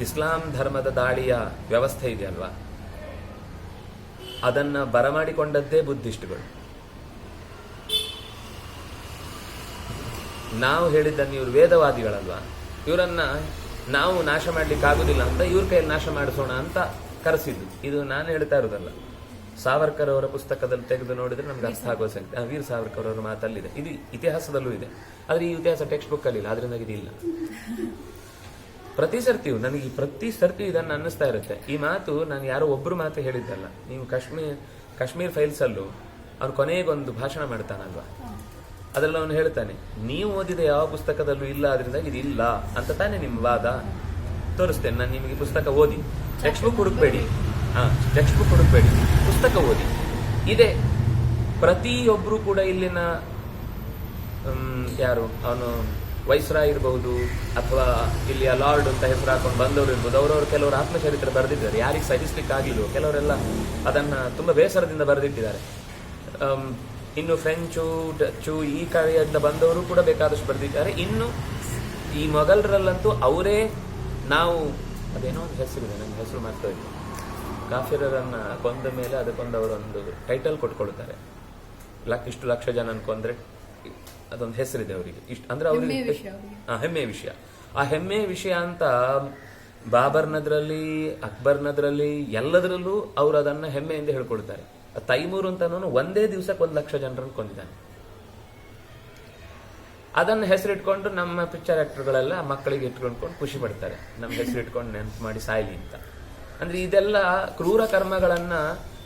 ಇಸ್ಲಾಂ ಧರ್ಮದ ದಾಳಿಯ ವ್ಯವಸ್ಥೆ ಇದೆಯಲ್ವಾ, ಅದನ್ನ ಬರಮಾಡಿಕೊಂಡದ್ದೇ ಬುದ್ಧಿಸ್ಟ್ಗಳು. ನಾವು ಹೇಳಿದ್ದನ್ನು ಇವರು ವೇದವಾದಿಗಳಲ್ವಾ, ಇವರನ್ನ ನಾವು ನಾಶ ಮಾಡ್ಲಿಕ್ಕೆ ಆಗುದಿಲ್ಲ ಅಂತ ಇವ್ರ ಕೈಯಲ್ಲಿ ನಾಶ ಮಾಡಿಸೋಣ ಅಂತ ಕರೆಸಿದ್ದು. ಇದು ನಾನು ಹೇಳ್ತಾ ಇರೋದಲ್ಲ, ಸಾವರ್ಕರ್ ಅವರ ಪುಸ್ತಕದಲ್ಲಿ ತೆಗೆದು ನೋಡಿದ್ರೆ ನಮ್ಗೆ ಅರ್ಥ ಆಗೋ ಸಂಖ್ಯೆ. ವೀರ್ ಸಾವರ್ಕರ್ ಅವರ ಮಾತಲ್ಲಿದೆ, ಇದು ಇತಿಹಾಸದಲ್ಲೂ ಇದೆ. ಆದ್ರೆ ಈ ಇತಿಹಾಸ ಟೆಕ್ಸ್ಟ್ ಬುಕ್ ಅಲ್ಲಿ ಇಲ್ಲ, ಆದ್ರಿಂದ ಇದಿಲ್ಲ. ಪ್ರತಿ ಸರ್ತಿಯೂ ಇದನ್ನು ಅನ್ನಿಸ್ತಾ ಇರುತ್ತೆ. ಈ ಮಾತು ನಾನು ಯಾರೋ ಒಬ್ರು ಮಾತು ಹೇಳಿದ್ದಲ್ಲ. ನೀವು ಕಾಶ್ಮೀರ್ ಫೈಲ್ಸ್ ಅಲ್ಲೂ ಅವ್ನು ಕೊನೆಗೊಂದು ಭಾಷಣ ಮಾಡ್ತಾನಲ್ವಾ, ಅದ್ರಲ್ಲಿ ಅವನು ಹೇಳ್ತಾನೆ, ನೀವು ಓದಿದ ಯಾವ ಪುಸ್ತಕದಲ್ಲೂ ಇಲ್ಲ, ಆದ್ರಿಂದ ಇದಿಲ್ಲ ಅಂತ ತಾನೇ ನಿಮ್ಮ ವಾದ. ತೋರಿಸ್ತೇನೆ ನಾನು ನಿಮಗೆ. ಪುಸ್ತಕ ಓದಿ, ಟೆಕ್ಸ್ಟ್ ಬುಕ್ ಹುಡುಕ್ಬೇಡಿ, ಪುಸ್ತಕ ಓದಿ. ಇದೆ. ಪ್ರತಿಯೊಬ್ರು ಕೂಡ ಇಲ್ಲಿನ ಯಾರು ಅವನು ವೈಸ್ರಾಯ್ ಇರಬಹುದು ಅಥವಾ ಇಲ್ಲಿಯ ಲಾರ್ಡ್ ಅಂತ ಹೆಸರು ಹಾಕೊಂಡು ಬಂದವರು ಇರ್ಬೋದು, ಅವರವರು ಕೆಲವರು ಆತ್ಮಚರಿತ್ರೆ ಬರೆದಿದ್ದಾರೆ. ಯಾರಿಗೆ ಸಹಿಸ್ಲಿಕ್ಕೆ ಆಗಿಲ್ಲ, ಕೆಲವರೆಲ್ಲ ಅದನ್ನ ತುಂಬಾ ಬೇಸರದಿಂದ ಬರೆದಿಟ್ಟಿದ್ದಾರೆ. ಇನ್ನು ಫ್ರೆಂಚು, ಡಚ್ಚು ಈ ಕಡೆಯಿಂದ ಬಂದವರು ಕೂಡ ಬೇಕಾದಷ್ಟು ಬರೆದಿದ್ದಾರೆ. ಇನ್ನು ಈ ಮೊಘಲರಲ್ಲಂತೂ ಅವರೇ ನಾವು ಅದೇನೋ ಒಂದು ಹೆಸರಿದೆ, ನನ್ನ ಹೆಸರು ಮಾಡ್ತಾ ಕಾಫಿರರನ್ನ ಕೊಂದ ಮೇಲೆ ಅದಕ್ಕೊಂದವರೊಂದು ಟೈಟಲ್ ಕೊಟ್ಕೊಳ್ತಾರೆ. ಇಷ್ಟು ಲಕ್ಷ ಜನ ಕೊಂದ್ರೆ ಅದೊಂದು ಹೆಸರಿದೆ ಅವರಿಗೆ. ಇಷ್ಟು ಅಂದ್ರೆ ಅವ್ರಿಗೆ ಹೆಮ್ಮೆ ವಿಷಯ. ಆ ಹೆಮ್ಮೆ ವಿಷಯ ಅಂತ ಬಾಬರ್ನದ್ರಲ್ಲಿ, ಅಕ್ಬರ್ನದ್ರಲ್ಲಿ, ಎಲ್ಲದರಲ್ಲೂ ಅವರು ಅದನ್ನ ಹೆಮ್ಮೆಯಿಂದ ಹೇಳ್ಕೊಳ್ತಾರೆ. ತೈಮೂರ್ ಅಂತ ಒಂದೇ ದಿವಸಕ್ಕೆ 1 ಲಕ್ಷ ಜನರನ್ನು ಕೊಂದಿದ್ದಾನೆ. ಅದನ್ನ ಹೆಸರಿಟ್ಕೊಂಡು ನಮ್ಮ ಪಿಕ್ಚರ್ ಆಕ್ಟರ್ಗಳೆಲ್ಲ ಮಕ್ಕಳಿಗೆ ಇಟ್ಕೊಂಡ್ಕೊಂಡು ಖುಷಿ ಪಡ್ತಾರೆ, ನಮ್ಮ ಹೆಸರಿಟ್ಕೊಂಡು ನೆನಪು ಮಾಡಿ ಸಾಯ್ಲಿ ಅಂತ. ಅಂದ್ರೆ ಇದೆಲ್ಲ ಕ್ರೂರ ಕರ್ಮಗಳನ್ನ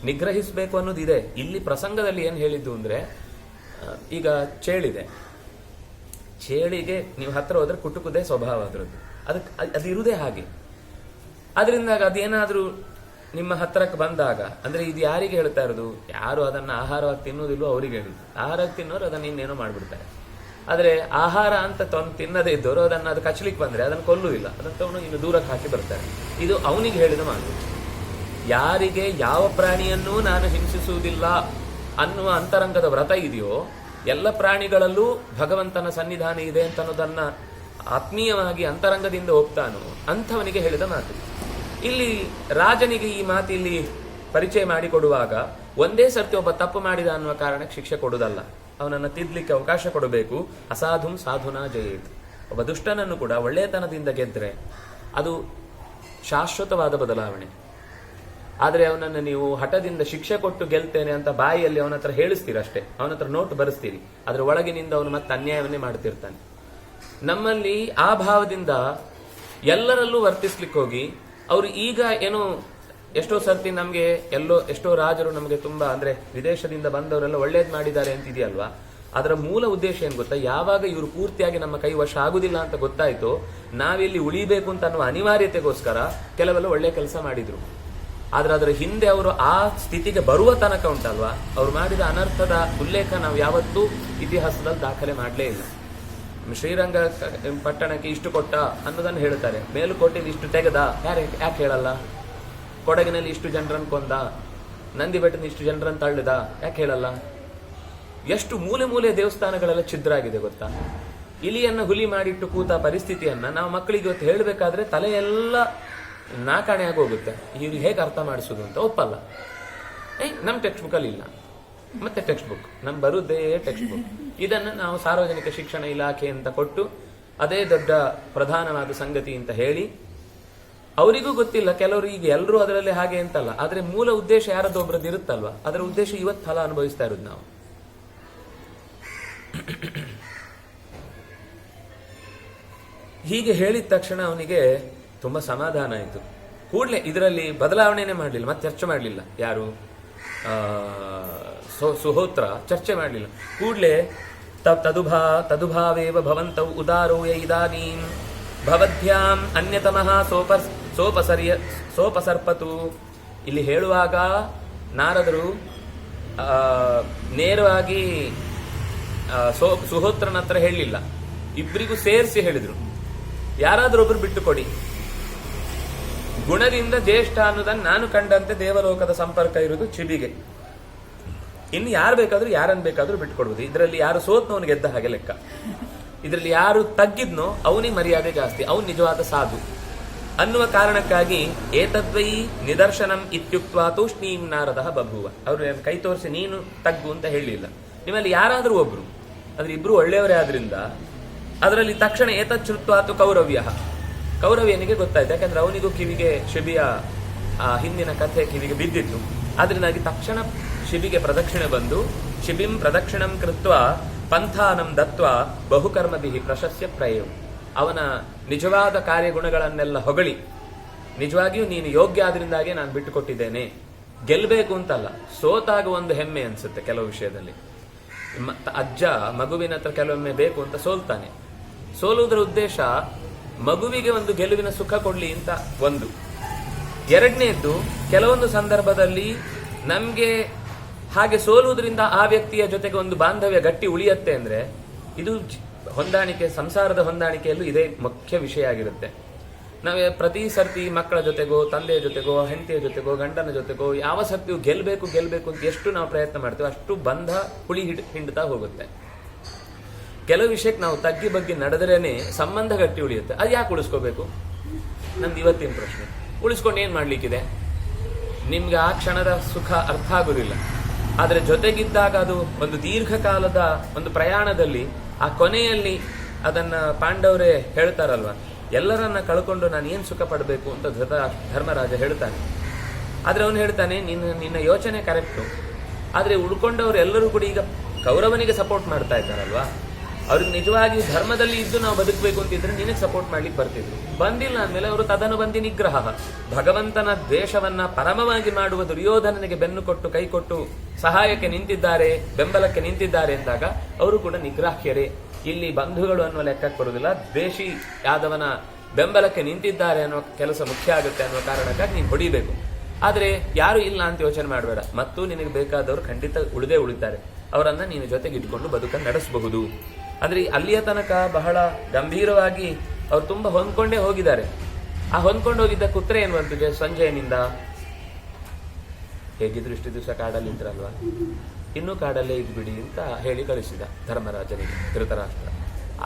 ನಿಗ್ರಹಿಸಬೇಕು ಅನ್ನೋದಿದೆ. ಇಲ್ಲಿ ಪ್ರಸಂಗದಲ್ಲಿ ಏನ್ ಹೇಳಿದ್ದು ಅಂದ್ರೆ, ಈಗ ಚೇಳಿದೆ, ಚೇಳಿಗೆ ನೀವು ಹತ್ರ ಹೋದ್ರೆ ಕುಟುಕುದೇ ಸ್ವಭಾವ ಅದ್ರದ್ದು, ಅದು ಇರುವುದೇ ಹಾಗೆ. ಅದರಿಂದ ಅದೇನಾದ್ರೂ ನಿಮ್ಮ ಹತ್ರಕ್ಕೆ ಬಂದಾಗ, ಅಂದ್ರೆ ಇದು ಯಾರಿಗೆ ಹೇಳ್ತಾ ಇರೋದು, ಯಾರು ಅದನ್ನ ಆಹಾರವಾಗಿ ತಿನ್ನೋದಿಲ್ಲೋ ಅವರಿಗೆ ಹೇಳಿದ್ದು. ಆಹಾರವಾಗಿ ತಿನ್ನೋರು ಅದನ್ನ ಇನ್ನೇನೋ ಮಾಡ್ಬಿಡ್ತಾರೆ. ಆದ್ರೆ ಆಹಾರ ಅಂತ ತಿನ್ನದೇ ಇದ್ದವರು ಅದನ್ನ ಅದು ಕಚ್ಚಲಿಕ್ಕೆ ಬಂದ್ರೆ ಅದನ್ನ ಕೊಲ್ಲುವುದಿಲ್ಲ, ಅದನ್ನ ತಗೊಂಡು ಇನ್ನು ದೂರಕ್ಕೆ ಹಾಕಿ ಬರ್ತಾರೆ. ಇದು ಅವನಿಗೆ ಹೇಳಿದ ಮಾತು. ಯಾರಿಗೆ ಯಾವ ಪ್ರಾಣಿಯನ್ನೂ ನಾನು ಹಿಂಸಿಸುವುದಿಲ್ಲ ಅನ್ನುವ ಅಂತರಂಗದ ವ್ರತ ಇದೆಯೋ, ಎಲ್ಲ ಪ್ರಾಣಿಗಳಲ್ಲೂ ಭಗವಂತನ ಸನ್ನಿಧಾನ ಇದೆ ಅಂತ ಅನ್ನೋದನ್ನ ಆತ್ಮೀಯವಾಗಿ ಅಂತರಂಗದಿಂದ ಹೋಗ್ತಾನೋ ಅಂಥವನಿಗೆ ಹೇಳಿದ ಮಾತು. ಇಲ್ಲಿ ರಾಜನಿಗೆ ಈ ಮಾತು ಇಲ್ಲಿ ಪರಿಚಯ ಮಾಡಿಕೊಡುವಾಗ ಒಂದೇ ಸರ್ತಿ ಒಬ್ಬ ತಪ್ಪು ಮಾಡಿದ ಅನ್ನುವ ಕಾರಣಕ್ಕೆ ಶಿಕ್ಷೆ ಕೊಡುವುದಲ್ಲ, ಅವನನ್ನು ತಿದ್ದಲಿಕ್ಕೆ ಅವಕಾಶ ಕೊಡಬೇಕು. ಅಸಾಧುಂ ಸಾಧುನಾ ಜಯೇತ್. ಒಬ್ಬ ದುಷ್ಟನನ್ನು ಕೂಡ ಒಳ್ಳೆಯತನದಿಂದ ಗೆದ್ರೆ ಅದು ಶಾಶ್ವತವಾದ ಬದಲಾವಣೆ. ಆದ್ರೆ ಅವನನ್ನು ನೀವು ಹಠದಿಂದ ಶಿಕ್ಷೆ ಕೊಟ್ಟು ಗೆಲ್ತೇನೆ ಅಂತ ಬಾಯಿಯಲ್ಲಿ ಅವನ ಹತ್ರ ಹೇಳಿಸ್ತೀರಿ ಅಷ್ಟೇ, ಅವನ ಹತ್ರ ನೋಟ್ ಬರೆಸ್ತೀರಿ, ಅದ್ರ ಒಳಗಿನಿಂದ ಅವನು ಮತ್ತೆ ಅನ್ಯಾಯವನ್ನೇ ಮಾಡ್ತಿರ್ತಾನೆ. ನಮ್ಮಲ್ಲಿ ಆ ಭಾವದಿಂದ ಎಲ್ಲರಲ್ಲೂ ವರ್ತಿಸ್ಲಿಕ್ಕೆ ಹೋಗಿ ಅವರು ಈಗ ಏನೋ ಎಷ್ಟೋ ಸರ್ತಿ ನಮ್ಗೆ ಎಷ್ಟೋ ರಾಜರು ನಮಗೆ ತುಂಬಾ ಅಂದ್ರೆ ವಿದೇಶದಿಂದ ಬಂದವರೆಲ್ಲ ಒಳ್ಳೇದ್ ಮಾಡಿದ್ದಾರೆ ಅಂತಿದೆಯಲ್ವಾ, ಅದರ ಮೂಲ ಉದ್ದೇಶ ಏನ್ ಗೊತ್ತಾ, ಯಾವಾಗ ಇವರು ಪೂರ್ತಿಯಾಗಿ ನಮ್ಮ ಕೈ ವಶ ಆಗುದಿಲ್ಲ ಅಂತ ಗೊತ್ತಾಯ್ತು, ನಾವಿಲ್ಲಿ ಉಳಿಬೇಕು ಅಂತ ಅನ್ನುವ ಅನಿವಾರ್ಯತೆಗೋಸ್ಕರ ಕೆಲವೆಲ್ಲ ಒಳ್ಳೆ ಕೆಲಸ ಮಾಡಿದ್ರು. ಆದ್ರೆ ಅದರ ಹಿಂದೆ ಅವರು ಆ ಸ್ಥಿತಿಗೆ ಬರುವ ತನಕ ಉಂಟಲ್ವಾ, ಅವ್ರು ಮಾಡಿದ ಅನರ್ಥದ ಉಲ್ಲೇಖ ನಾವು ಯಾವತ್ತೂ ಇತಿಹಾಸದಲ್ಲಿ ದಾಖಲೆ ಮಾಡಲೇ ಇಲ್ಲ. ಶ್ರೀರಂಗ ಪಟ್ಟಣಕ್ಕೆ ಇಷ್ಟು ಕೊಟ್ಟ ಅನ್ನೋದನ್ನು ಹೇಳ್ತಾರೆ, ಮೇಲುಕೋಟೆಯಲ್ಲಿ ಇಷ್ಟು ತೆಗೆದ, ಯಾಕೆ ಹೇಳಲ್ಲ? ಕೊಡಗಿನಲ್ಲಿ ಇಷ್ಟು ಜನರನ್ನು ಕೊಂದ, ನಂದಿ ಬೆಟ್ಟದ ಇಷ್ಟು ಜನರನ್ನು ತಳ್ಳಿದ, ಯಾಕೆ ಹೇಳಲ್ಲ? ಎಷ್ಟು ಮೂಲೆ ಮೂಲೆ ದೇವಸ್ಥಾನಗಳೆಲ್ಲ ಛಿದ್ರ ಆಗಿದೆ ಗೊತ್ತಾ? ಇಲಿಯನ್ನ ಹುಲಿ ಮಾಡಿಟ್ಟು ಕೂತ ಪರಿಸ್ಥಿತಿಯನ್ನ ನಾವು ಮಕ್ಕಳಿಗೆ ಇವತ್ತು ಹೇಳಬೇಕಾದ್ರೆ ತಲೆಯೆಲ್ಲ ನಾಕಾಣೆ ಆಗೋಗುತ್ತೆ. ಇವ್ರಿಗೆ ಹೇಗೆ ಅರ್ಥ ಮಾಡಿಸೋದು ಅಂತ ಒಪ್ಪಲ್ಲ. ನಮ್ಮ ಟೆಕ್ಸ್ಟ್ ಬುಕ್ ಅಲ್ಲಿ ಇಲ್ಲ. ಮತ್ತೆ ಟೆಕ್ಸ್ಟ್ ಬುಕ್ ನಮ್ ಬರುದೇ ಟೆಕ್ಸ್ಟ್ ಬುಕ್. ಇದನ್ನ ನಾವು ಸಾರ್ವಜನಿಕ ಶಿಕ್ಷಣ ಇಲಾಖೆ ಅಂತ ಕೊಟ್ಟು ಅದೇ ದೊಡ್ಡ ಪ್ರಧಾನವಾದ ಸಂಗತಿ ಅಂತ ಹೇಳಿ, ಅವರಿಗೂ ಗೊತ್ತಿಲ್ಲ, ಕೆಲವರು ಈಗ ಎಲ್ಲರೂ ಅದರಲ್ಲಿ ಹಾಗೆ ಅಂತಲ್ಲ, ಆದ್ರೆ ಮೂಲ ಉದ್ದೇಶ ಯಾರದೊಬ್ಬರದ್ದು ಇರುತ್ತಲ್ವಾ, ಅದರ ಉದ್ದೇಶ ಇವತ್ತು ಫಲ ಅನುಭವಿಸ್ತಾ ಇರೋದು ನಾವು. ಹೀಗೆ ಹೇಳಿದ ತಕ್ಷಣ ಅವನಿಗೆ ತುಂಬಾ ಸಮಾಧಾನ ಆಯಿತು. ಕೂಡಲೇ ಇದರಲ್ಲಿ ಬದಲಾವಣೆನೇ ಮಾಡಲಿಲ್ಲ, ಮತ್ತೆ ಚರ್ಚೆ ಮಾಡಲಿಲ್ಲ. ಯಾರು ಸುಹೋತ್ರ ಚರ್ಚೆ ಮಾಡಲಿಲ್ಲ. ಕೂಡಲೇ ತದುಭಾವೇವ ಭವಂತೌ ಉದಾರೋಯ ಇದಾನೀಂ ಭವದ್ಭ್ಯಾಂ ಅನ್ಯತಮಃ ಸೋಪಸರ್ಪತು. ಇಲ್ಲಿ ಹೇಳುವಾಗ ನಾರದರು ನೇರವಾಗಿ ಸುಹೋತ್ರನ ಹತ್ರ ಹೇಳಲಿಲ್ಲ, ಇಬ್ಬರಿಗೂ ಸೇರಿಸಿ ಹೇಳಿದ್ರು, ಯಾರಾದ್ರೂ ಒಬ್ರು ಬಿಟ್ಟುಕೊಡಿ. ಗುಣದಿಂದ ಜ್ಯೇಷ್ಠ ಅನ್ನೋದನ್ನು ನಾನು ಕಂಡಂತೆ ದೇವಲೋಕದ ಸಂಪರ್ಕ ಇರುವುದು ಚಿಬಿಗೆ. ಇನ್ನು ಯಾರು ಬೇಕಾದ್ರೂ ಯಾರನ್ನು ಬೇಕಾದ್ರೂ ಬಿಟ್ಕೊಡ್ಬೋದು. ಇದರಲ್ಲಿ ಯಾರು ಸೋತ್ನವನು ಗೆದ್ದ ಹಾಗೆ ಲೆಕ್ಕ. ಇದರಲ್ಲಿ ಯಾರು ತಗ್ಗಿದ್ನೋ ಅವನಿಗೆ ಮರ್ಯಾದೆ ಜಾಸ್ತಿ, ಅವನು ನಿಜವಾದ ಸಾಧು ಅನ್ನುವ ಕಾರಣಕ್ಕಾಗಿ ಏತದ್ವೈ ನಿದರ್ಶನಂ ಇತ್ಯುಕ್ತ ತೂಷ್ಣೀಂ ನಾರದ ಬಭುವ. ಅವರು ಕೈ ತೋರಿಸಿ ನೀನು ತಗ್ಗು ಅಂತ ಹೇಳಲಿಲ್ಲ. ನಿಮ್ಮಲ್ಲಿ ಯಾರಾದ್ರೂ ಒಬ್ರು, ಆದ್ರೆ ಇಬ್ರು ಒಳ್ಳೆಯವರೇ ಆದ್ರಿಂದ ಅದರಲ್ಲಿ ತಕ್ಷಣ ಏತಚ್ಛ್ರುತ್ವಾತು ಕೌರವ್ಯ. ಕೌರವ್ಯನಿಗೆ ಗೊತ್ತಾಯ್ತು, ಯಾಕಂದ್ರೆ ಅವನಿಗೂ ಕಿವಿಗೆ ಶಿಬಿಯ ಹಿಂದಿನ ಕಥೆ ಕಿವಿಗೆ ಬಿದ್ದಿತ್ತು. ಆದ್ರಿಂದಾಗಿ ತಕ್ಷಣ ಶಿಬಿಗೆ ಪ್ರದಕ್ಷಿಣೆ ಬಂದು ಶಿಬಿಂ ಪ್ರದಕ್ಷಿಣಂ ಕೃತ್ವ ಪಂಥಾನಂ ದತ್ವ ಬಹುಕರ್ಮಭಿಹಿ ಪ್ರಶಸ್ಯ ಪ್ರಯವು. ಅವನ ನಿಜವಾದ ಕಾರ್ಯಗುಣಗಳನ್ನೆಲ್ಲ ಹೊಗಳಿ, ನಿಜವಾಗಿಯೂ ನೀನು ಯೋಗ್ಯ ಆದ್ರಿಂದಾಗೆ ನಾನು ಬಿಟ್ಟುಕೊಟ್ಟಿದ್ದೇನೆ, ಗೆಲ್ಲಬೇಕು ಅಂತಲ್ಲ, ಸೋತಾಗ ಒಂದು ಹೆಮ್ಮೆ ಅನ್ಸುತ್ತೆ ಕೆಲವು ವಿಷಯದಲ್ಲಿ. ಅಜ್ಜ ಮಗುವಿನ ಹತ್ರ ಕೆಲವೊಮ್ಮೆ ಬೇಕು ಅಂತ ಸೋಲ್ತಾನೆ. ಸೋಲುವುದರ ಉದ್ದೇಶ ಮಗುವಿಗೆ ಒಂದು ಗೆಲುವಿನ ಸುಖ ಕೊಡ್ಲಿ ಅಂತ ಒಂದು. ಎರಡನೇದ್ದು, ಕೆಲವೊಂದು ಸಂದರ್ಭದಲ್ಲಿ ನಮ್ಗೆ ಹಾಗೆ ಸೋಲುವುದರಿಂದ ಆ ವ್ಯಕ್ತಿಯ ಜೊತೆಗೆ ಒಂದು ಬಾಂಧವ್ಯ ಗಟ್ಟಿ ಉಳಿಯತ್ತೆ ಅಂದ್ರೆ ಇದು ಹೊಂದಾಣಿಕೆ, ಸಂಸಾರದ ಹೊಂದಾಣಿಕೆಯಲ್ಲೂ ಇದೇ ಮುಖ್ಯ ವಿಷಯ ಆಗಿರುತ್ತೆ. ನಾವೇ ಪ್ರತಿ ಸರ್ತಿ ಮಕ್ಕಳ ಜೊತೆಗೋ ತಂದೆಯ ಜೊತೆಗೋ ಹೆಂಡತಿಯ ಜೊತೆಗೋ ಗಂಡನ ಜೊತೆಗೋ ಯಾವ ಸರ್ತಿಯೂ ಗೆಲ್ಬೇಕು ಅಂತ ಎಷ್ಟು ನಾವು ಪ್ರಯತ್ನ ಮಾಡ್ತೇವೆ ಅಷ್ಟು ಬಂಧ ಹುಳಿ ಹಿಂಡ್ತಾ ಹೋಗುತ್ತೆ. ಕೆಲವು ವಿಷಯಕ್ಕೆ ನಾವು ತಗ್ಗಿ ಬಗ್ಗೆ ನಡೆದ್ರೇನೆ ಸಂಬಂಧ ಗಟ್ಟಿ ಉಳಿಯುತ್ತೆ. ಅದು ಯಾಕೆ ಉಳಿಸ್ಕೋಬೇಕು? ನಂದು ಇವತ್ತಿನ ಪ್ರಶ್ನೆ. ಉಳಿಸ್ಕೊಂಡು ಏನ್ ಮಾಡ್ಲಿಕ್ಕಿದೆ? ನಿಮ್ಗೆ ಆ ಕ್ಷಣದ ಸುಖ ಅರ್ಥ ಆಗುದಿಲ್ಲ, ಆದ್ರೆ ಜೊತೆಗಿದ್ದಾಗ ಅದು ಒಂದು ದೀರ್ಘಕಾಲದ ಒಂದು ಪ್ರಯಾಣದಲ್ಲಿ ಆ ಕೊನೆಯಲ್ಲಿ ಅದನ್ನ ಪಾಂಡವರೇ ಹೇಳ್ತಾರಲ್ವಾ, ಎಲ್ಲರನ್ನ ಕಳ್ಕೊಂಡು ನಾನು ಏನ್ ಸುಖ ಪಡಬೇಕು ಅಂತ ಧರ್ಮರಾಜ ಹೇಳ್ತಾನೆ. ಆದ್ರೆ ಅವನು ಹೇಳ್ತಾನೆ, ನಿನ್ನ ಯೋಚನೆ ಕರೆಕ್ಟು, ಆದ್ರೆ ಉಳ್ಕೊಂಡವ್ರು ಎಲ್ಲರೂ ಕೂಡ ಈಗ ಕೌರವನಿಗೆ ಸಪೋರ್ಟ್ ಮಾಡ್ತಾ ಇದ್ದಾರಲ್ವಾ, ಅವ್ರಿಗೆ ನಿಜವಾಗಿ ಧರ್ಮದಲ್ಲಿ ಇದ್ದು ನಾವು ಬದುಕಬೇಕು ಅಂತಿದ್ರೆ ನಿನಗೆ ಸಪೋರ್ಟ್ ಮಾಡ್ಲಿಕ್ಕೆ ಬರ್ತಿದ್ರು. ಬಂದಿಲ್ಲ ಅಂದ್ಮೇಲೆ ಅವರು ತದನುಬಂಧಿ ನಿಗ್ರಹ, ಭಗವಂತನ ದ್ವೇಷವನ್ನ ಪರಮವಾಗಿ ಮಾಡುವ ದುರ್ಯೋಧನನಿಗೆ ಬೆನ್ನು ಕೊಟ್ಟು ಕೈ ಕೊಟ್ಟು ಸಹಾಯಕ್ಕೆ ನಿಂತಿದ್ದಾರೆ, ಬೆಂಬಲಕ್ಕೆ ನಿಂತಿದ್ದಾರೆ ಅಂದಾಗ ಅವರು ಕೂಡ ನಿಗ್ರಾಹ್ಯರೇ. ಇಲ್ಲಿ ಬಂಧುಗಳು ಅನ್ನುವ ಲೆಕ್ಕಕ್ಕೆ ಬರುವುದಿಲ್ಲ, ದ್ವೇಷಿ ಯಾದವನ ಬೆಂಬಲಕ್ಕೆ ನಿಂತಿದ್ದಾರೆ ಅನ್ನೋ ಕೆಲಸ ಮುಖ್ಯ ಆಗುತ್ತೆ ಅನ್ನುವ ಕಾರಣಕ್ಕಾಗಿ ನೀನು ಹೊಡಿಬೇಕು. ಆದ್ರೆ ಯಾರು ಇಲ್ಲ ಅಂತ ಯೋಚನೆ ಮಾಡಬೇಡ, ಮತ್ತು ನಿನಗೆ ಬೇಕಾದವರು ಖಂಡಿತ ಉಳಿದೇ ಉಳಿತಾರೆ, ಅವರನ್ನ ನೀನು ಜೊತೆಗೆ ಇಟ್ಕೊಂಡು ಬದುಕನ್ನು ನಡೆಸಬಹುದು. ಆದ್ರೆ ಅಲ್ಲಿಯ ತನಕ ಬಹಳ ಗಂಭೀರವಾಗಿ ಅವ್ರು ತುಂಬಾ ಹೊಂದ್ಕೊಂಡೇ ಹೋಗಿದ್ದಾರೆ. ಆ ಹೊಂದ್ಕೊಂಡು ಹೋಗಿದ್ದ ಕುತ್ರ ಏನ್ ಬಂತು ಸಂಜಯನಿಂದ, ಹೇಗಿದ್ರು ಇಷ್ಟು ದಿವಸ ಕಾಡಲ್ಲಿ ಇದ್ರಲ್ವಾ, ಇನ್ನೂ ಕಾಡಲ್ಲೇ ಇದ್ಬಿಡಿ ಅಂತ ಹೇಳಿ ಕಳಿಸಿದ ಧರ್ಮರಾಜನಿಗೆ ಧೃತರಾಷ್ಟ್ರ.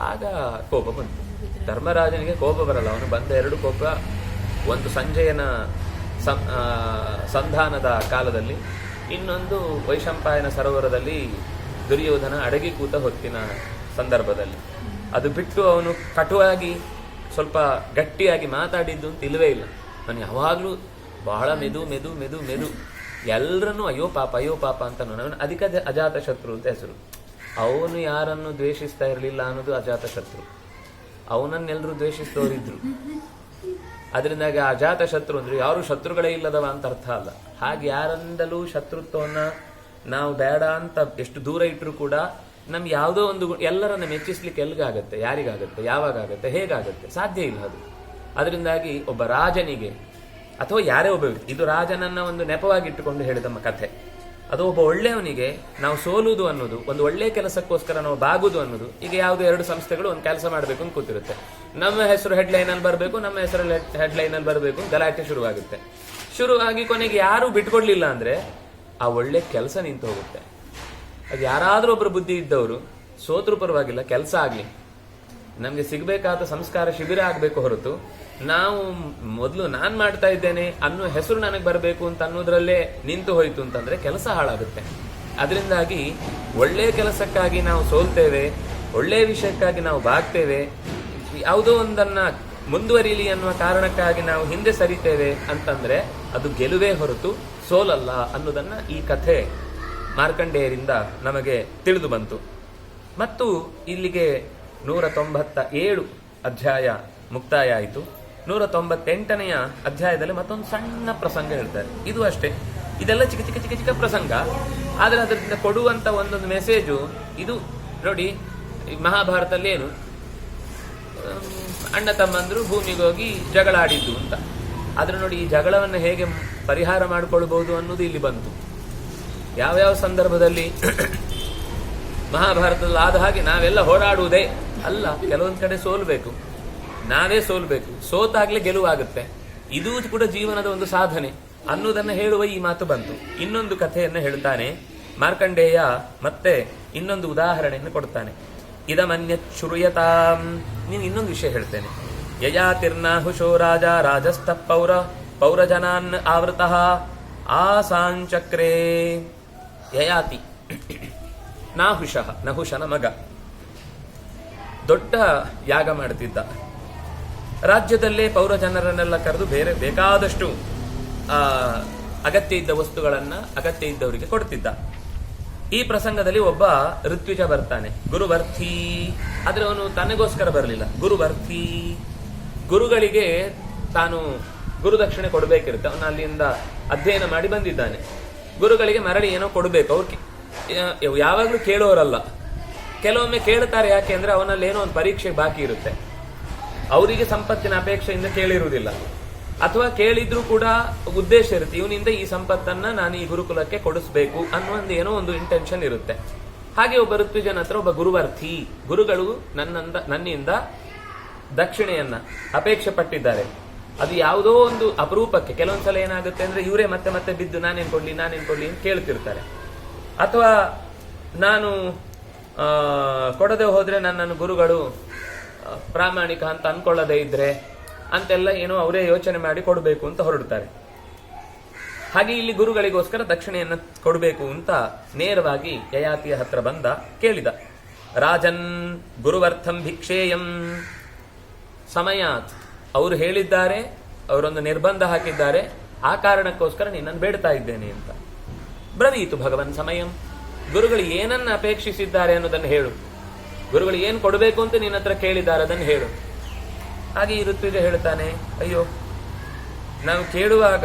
ಆಗ ಕೋಪ ಬಂತು. ಧರ್ಮರಾಜನಿಗೆ ಕೋಪ ಬರಲ್ಲ, ಅವನು ಬಂದ ಎರಡು ಕೋಪ, ಒಂದು ಸಂಜಯನ ಸಂಧಾನದ ಕಾಲದಲ್ಲಿ, ಇನ್ನೊಂದು ವೈಶಂಪಾಯನ ಸರೋವರದಲ್ಲಿ ದುರ್ಯೋಧನ ಅಡಗಿ ಕೂತ ಹೊತ್ತಿನ ಸಂದರ್ಭದಲ್ಲಿ. ಅದು ಬಿಟ್ಟು ಅವನು ಕಟುವಾಗಿ ಸ್ವಲ್ಪ ಗಟ್ಟಿಯಾಗಿ ಮಾತಾಡಿದ್ದು ಅಂತ ಇಲ್ಲವೇ ಇಲ್ಲ. ಅವನು ಯಾವಾಗ್ಲೂ ಬಹಳ ಮೆದು ಮೆದು ಮೆದು ಮೆದು ಎಲ್ಲರನ್ನೂ ಅಯ್ಯೋ ಪಾಪ ಅಂತ ಅವನು ಅಧಿಕ ಅಜಾತ ಶತ್ರು ಅಂತ ಹೆಸರು. ಅವನು ಯಾರನ್ನು ದ್ವೇಷಿಸ್ತಾ ಇರಲಿಲ್ಲ ಅನ್ನೋದು ಅಜಾತ ಶತ್ರು, ಅವನನ್ನೆಲ್ಲರೂ ದ್ವೇಷಿಸ್ತವರಿದ್ರು. ಅದರಿಂದಾಗಿ ಅಜಾತ ಶತ್ರು ಅಂದ್ರೆ ಯಾರು ಶತ್ರುಗಳೇ ಇಲ್ಲದವ ಅಂತ ಅರ್ಥ ಅಲ್ಲ. ಹಾಗೆ ಯಾರಿಂದಲೂ ಶತ್ರುತ್ವವನ್ನ ನಾವು ಬೇಡ ಅಂತ ಎಷ್ಟು ದೂರ ಇಟ್ಟರು ಕೂಡ ನಮ್ಗೆ ಯಾವುದೋ ಒಂದು ಎಲ್ಲರನ್ನ ಮೆಚ್ಚಿಸ್ಲಿಕ್ಕೆ ಎಲ್ಗಾಗತ್ತೆ, ಯಾರಿಗಾಗತ್ತೆ, ಯಾವಾಗತ್ತೆ, ಹೇಗಾಗತ್ತೆ, ಸಾಧ್ಯ ಇಲ್ಲ ಅದು. ಅದರಿಂದಾಗಿ ಒಬ್ಬ ರಾಜನಿಗೆ ಅಥವಾ ಯಾರೇ ಒಬ್ಬ ವ್ಯಕ್ತಿ, ಇದು ರಾಜನನ್ನ ಒಂದು ನೆಪವಾಗಿಟ್ಟುಕೊಂಡು ಹೇಳಿದ ಕಥೆ, ಅದು ಒಬ್ಬ ಒಳ್ಳೆಯವನಿಗೆ ನಾವು ಸೋಲುವುದು ಅನ್ನೋದು, ಒಂದು ಒಳ್ಳೆ ಕೆಲಸಕ್ಕೋಸ್ಕರ ನಾವು ಬಾಗುದು ಅನ್ನೋದು, ಈಗ ಯಾವುದೋ ಎರಡು ಸಂಸ್ಥೆಗಳು ಒಂದು ಕೆಲಸ ಮಾಡಬೇಕು ಅಂತ ಕೂತಿರುತ್ತೆ, ನಮ್ಮ ಹೆಸರು ಹೆಡ್ಲೈನ್ ಅಲ್ಲಿ ಬರಬೇಕು, ನಮ್ಮ ಹೆಸರು ಹೆಡ್ಲೈನ್ ಅಲ್ಲಿ ಬರಬೇಕು, ಗಲಾಟೆ ಶುರುವಾಗುತ್ತೆ. ಶುರುವಾಗಿ ಕೊನೆಗೆ ಯಾರು ಬಿಟ್ಕೊಡ್ಲಿಲ್ಲ ಅಂದ್ರೆ ಆ ಒಳ್ಳೆ ಕೆಲಸ ನಿಂತು ಹೋಗುತ್ತೆ. ಅದು ಯಾರಾದ್ರೂ ಒಬ್ರು ಬುದ್ಧಿ ಇದ್ದವರು ಸೋತ್ರು ಪರವಾಗಿಲ್ಲ, ಕೆಲಸ ಆಗ್ಲಿ, ನಮ್ಗೆ ಸಿಗ್ಬೇಕಾದ ಸಂಸ್ಕಾರ ಶಿಬಿರ ಆಗ್ಬೇಕು ಹೊರತು ನಾವು ಮೊದಲು ನಾನ್ ಮಾಡ್ತಾ ಇದ್ದೇನೆ ಅನ್ನೋ ಹೆಸರು ನನಗೆ ಬರಬೇಕು ಅಂತ ಅನ್ನೋದ್ರಲ್ಲೇ ನಿಂತು ಹೋಯ್ತು ಅಂತಂದ್ರೆ ಕೆಲಸ ಹಾಳಾಗುತ್ತೆ. ಅದರಿಂದಾಗಿ ಒಳ್ಳೆ ಕೆಲಸಕ್ಕಾಗಿ ನಾವು ಸೋಲ್ತೇವೆ, ಒಳ್ಳೆ ವಿಷಯಕ್ಕಾಗಿ ನಾವು ಬಾಗ್ತೇವೆ, ಯಾವುದೋ ಒಂದನ್ನ ಮುಂದುವರಿಯಲಿ ಅನ್ನುವ ಕಾರಣಕ್ಕಾಗಿ ನಾವು ಹಿಂದೆ ಸರಿತೇವೆ ಅಂತಂದ್ರೆ ಅದು ಗೆಲುವೇ ಹೊರತು ಸೋಲಲ್ಲ ಅನ್ನೋದನ್ನ ಈ ಕಥೆ ಮಾರ್ಕಂಡೇಯರಿಂದ ನಮಗೆ ತಿಳಿದು ಬಂತು. ಮತ್ತು ಇಲ್ಲಿಗೆ 197 ಅಧ್ಯಾಯ ಮುಕ್ತಾಯ ಆಯಿತು. 198ನೆಯ ಅಧ್ಯಾಯದಲ್ಲಿ ಮತ್ತೊಂದು ಸಣ್ಣ ಪ್ರಸಂಗ ಹೇಳ್ತಾರೆ. ಇದು ಅಷ್ಟೇ, ಇದೆಲ್ಲ ಚಿಕ್ಕ ಚಿಕ್ಕ ಚಿಕ್ಕ ಚಿಕ್ಕ ಪ್ರಸಂಗ, ಆದರೆ ಅದರಿಂದ ಕೊಡುವಂತ ಒಂದೊಂದು ಮೆಸೇಜು ಇದು ನೋಡಿ. ಮಹಾಭಾರತದಲ್ಲಿ ಏನು, ಅಣ್ಣ ತಮ್ಮಂದ್ರು ಭೂಮಿಗೆ ಹೋಗಿ ಜಗಳ ಆಡಿದ್ದು ಅಂತ. ಆದ್ರೆ ನೋಡಿ, ಈ ಜಗಳವನ್ನು ಹೇಗೆ ಪರಿಹಾರ ಮಾಡಿಕೊಳ್ಬಹುದು ಅನ್ನೋದು ಇಲ್ಲಿ ಬಂತು. ಯಾವ್ಯಾವ ಸಂದರ್ಭದಲ್ಲಿ ಮಹಾಭಾರತದಲ್ಲಿ ಆದ ಹಾಗೆ ನಾವೆಲ್ಲ ಹೋರಾಡುವುದೇ ಅಲ್ಲ, ಕೆಲವೊಂದ್ ಕಡೆ ಸೋಲ್ಬೇಕು, ನಾವೇ ಸೋಲ್ಬೇಕು, ಸೋತಾಗ್ಲೇ ಗೆಲುವಾಗುತ್ತೆ. ಇದೂ ಕೂಡ ಜೀವನದ ಒಂದು ಸಾಧನೆ ಅನ್ನೋದನ್ನ ಹೇಳುವ ಈ ಮಾತು ಬಂತು. ಇನ್ನೊಂದು ಕಥೆಯನ್ನ ಹೇಳ್ತಾನೆ ಮಾರ್ಕಂಡೇಯ, ಮತ್ತೆ ಇನ್ನೊಂದು ಉದಾಹರಣೆಯನ್ನು ಕೊಡ್ತಾನೆ. ಇದಮನ್ಯ ಶ್ರೂಯತಾಂ, ನೀನು ಇನ್ನೊಂದು ವಿಷಯ ಹೇಳ್ತೇನೆ. ಯಯಾತಿರ್ನಾಹುಶೋ ರಾಜ ರಾಜಸ್ಥ ಪೌರಜನಾನ್ ಆವೃತಃ ಆಸಾಂಚಕ್ರೇ. ಯಯಾತಿ ನಾಹುಷಃ, ನಹುಷನ ಮಗ, ದೊಡ್ಡ ಯಾಗ ಮಾಡುತ್ತಿದ್ದ. ರಾಜ್ಯದಲ್ಲೇ ಪೌರ ಜನರನ್ನೆಲ್ಲ ಕರೆದು ಬೇರೆ ಬೇಕಾದಷ್ಟು ಅಗತ್ಯ ಇದ್ದ ವಸ್ತುಗಳನ್ನ ಅಗತ್ಯ ಇದ್ದವರಿಗೆ ಕೊಡ್ತಿದ್ದ. ಈ ಪ್ರಸಂಗದಲ್ಲಿ ಒಬ್ಬ ಋತ್ವಿಜ ಬರ್ತಾನೆ, ಗುರುವರ್ಥಿ. ಆದ್ರೆ ಅವನು ತನಗೋಸ್ಕರ ಬರಲಿಲ್ಲ, ಗುರುವರ್ಥಿ. ಗುರುಗಳಿಗೆ ತಾನು ಗುರುದಕ್ಷಿಣೆ ಕೊಡಬೇಕಿರುತ್ತೆ. ಅವನು ಅಲ್ಲಿಂದ ಅಧ್ಯಯನ ಮಾಡಿ ಬಂದಿದ್ದಾನೆ. ಗುರುಗಳಿಗೆ ಮರಳಿ ಏನೋ ಕೊಡಬೇಕು. ಅವ್ರು ಯಾವಾಗ್ಲೂ ಕೇಳೋರಲ್ಲ, ಕೆಲವೊಮ್ಮೆ ಕೇಳ್ತಾರೆ. ಯಾಕೆ ಅಂದ್ರೆ ಅವನಲ್ಲಿ ಏನೋ ಒಂದು ಪರೀಕ್ಷೆ ಬಾಕಿ ಇರುತ್ತೆ. ಅವರಿಗೆ ಸಂಪತ್ತಿನ ಅಪೇಕ್ಷೆಯಿಂದ ಕೇಳಿರುವುದಿಲ್ಲ, ಅಥವಾ ಕೇಳಿದ್ರೂ ಕೂಡ ಉದ್ದೇಶ ಇರುತ್ತೆ, ಇವನಿಂದ ಈ ಸಂಪತ್ತನ್ನ ನಾನು ಈ ಗುರುಕುಲಕ್ಕೆ ಕೊಡಿಸ್ಬೇಕು ಅನ್ನೋ ಒಂದು ಏನೋ ಒಂದು ಇಂಟೆನ್ಷನ್ ಇರುತ್ತೆ. ಹಾಗೆ ಒಬ್ಬ ಋತ್ವಿಜನ ಹತ್ರ ಒಬ್ಬ ಗುರುವರ್ಥಿ, ಗುರುಗಳು ನನ್ನಿಂದ ದಕ್ಷಿಣೆಯನ್ನ ಅಪೇಕ್ಷೆ ಪಟ್ಟಿದ್ದಾರೆ. ಅದು ಯಾವುದೋ ಒಂದು ಅಪರೂಪಕ್ಕೆ, ಕೆಲವೊಂದ್ಸಲ ಏನಾಗುತ್ತೆ ಅಂದ್ರೆ ಇವರೇ ಮತ್ತೆ ಮತ್ತೆ ಬಿದ್ದು ನಾನೇನ್ ಕೊಡ್ಲಿ ಅಂತ ಕೇಳ್ತಿರ್ತಾರೆ. ಅಥವಾ ನಾನು ಕೊಡದೆ ಹೋದ್ರೆ ನನ್ನನ್ನು ಗುರುಗಳು ಪ್ರಾಮಾಣಿಕ ಅಂತ ಅನ್ಕೊಳ್ಳದೆ ಇದ್ರೆ ಅಂತೆಲ್ಲ ಏನೋ ಅವರೇ ಯೋಚನೆ ಮಾಡಿ ಕೊಡಬೇಕು ಅಂತ ಹೊರಡ್ತಾರೆ. ಹಾಗೆ ಇಲ್ಲಿ ಗುರುಗಳಿಗೋಸ್ಕರ ದಕ್ಷಿಣೆಯನ್ನು ಕೊಡಬೇಕು ಅಂತ ನೇರವಾಗಿ ಯಯಾತಿಯ ಹತ್ರ ಬಂದ, ಕೇಳಿದ. ರಾಜನ್ ಗುರುವರ್ಥಂ ಭಿಕ್ಷೇಯಂ ಸಮಯಾತ್, ಅವರು ಹೇಳಿದ್ದಾರೆ, ಅವರೊಂದು ನಿರ್ಬಂಧ ಹಾಕಿದ್ದಾರೆ, ಆ ಕಾರಣಕ್ಕೋಸ್ಕರ ನಿನ್ನನ್ನು ಬೇಡ್ತಾ ಇದ್ದೇನೆ ಅಂತ. ಬ್ರವೀತು ಭಗವನ್ ಸಮಯಂ, ಗುರುಗಳು ಏನನ್ನ ಅಪೇಕ್ಷಿಸಿದ್ದಾರೆ ಅನ್ನೋದನ್ನು ಹೇಳು, ಗುರುಗಳು ಏನ್ ಕೊಡಬೇಕು ಅಂತ ನಿನ್ನ ಹತ್ರ ಕೇಳಿದ್ದಾರೆ ಅದನ್ನು ಹೇಳು. ಹಾಗೆ ಈ ಋತ್ವಿಜ ಹೇಳ್ತಾನೆ, ಅಯ್ಯೋ, ನಾವು ಕೇಳುವಾಗ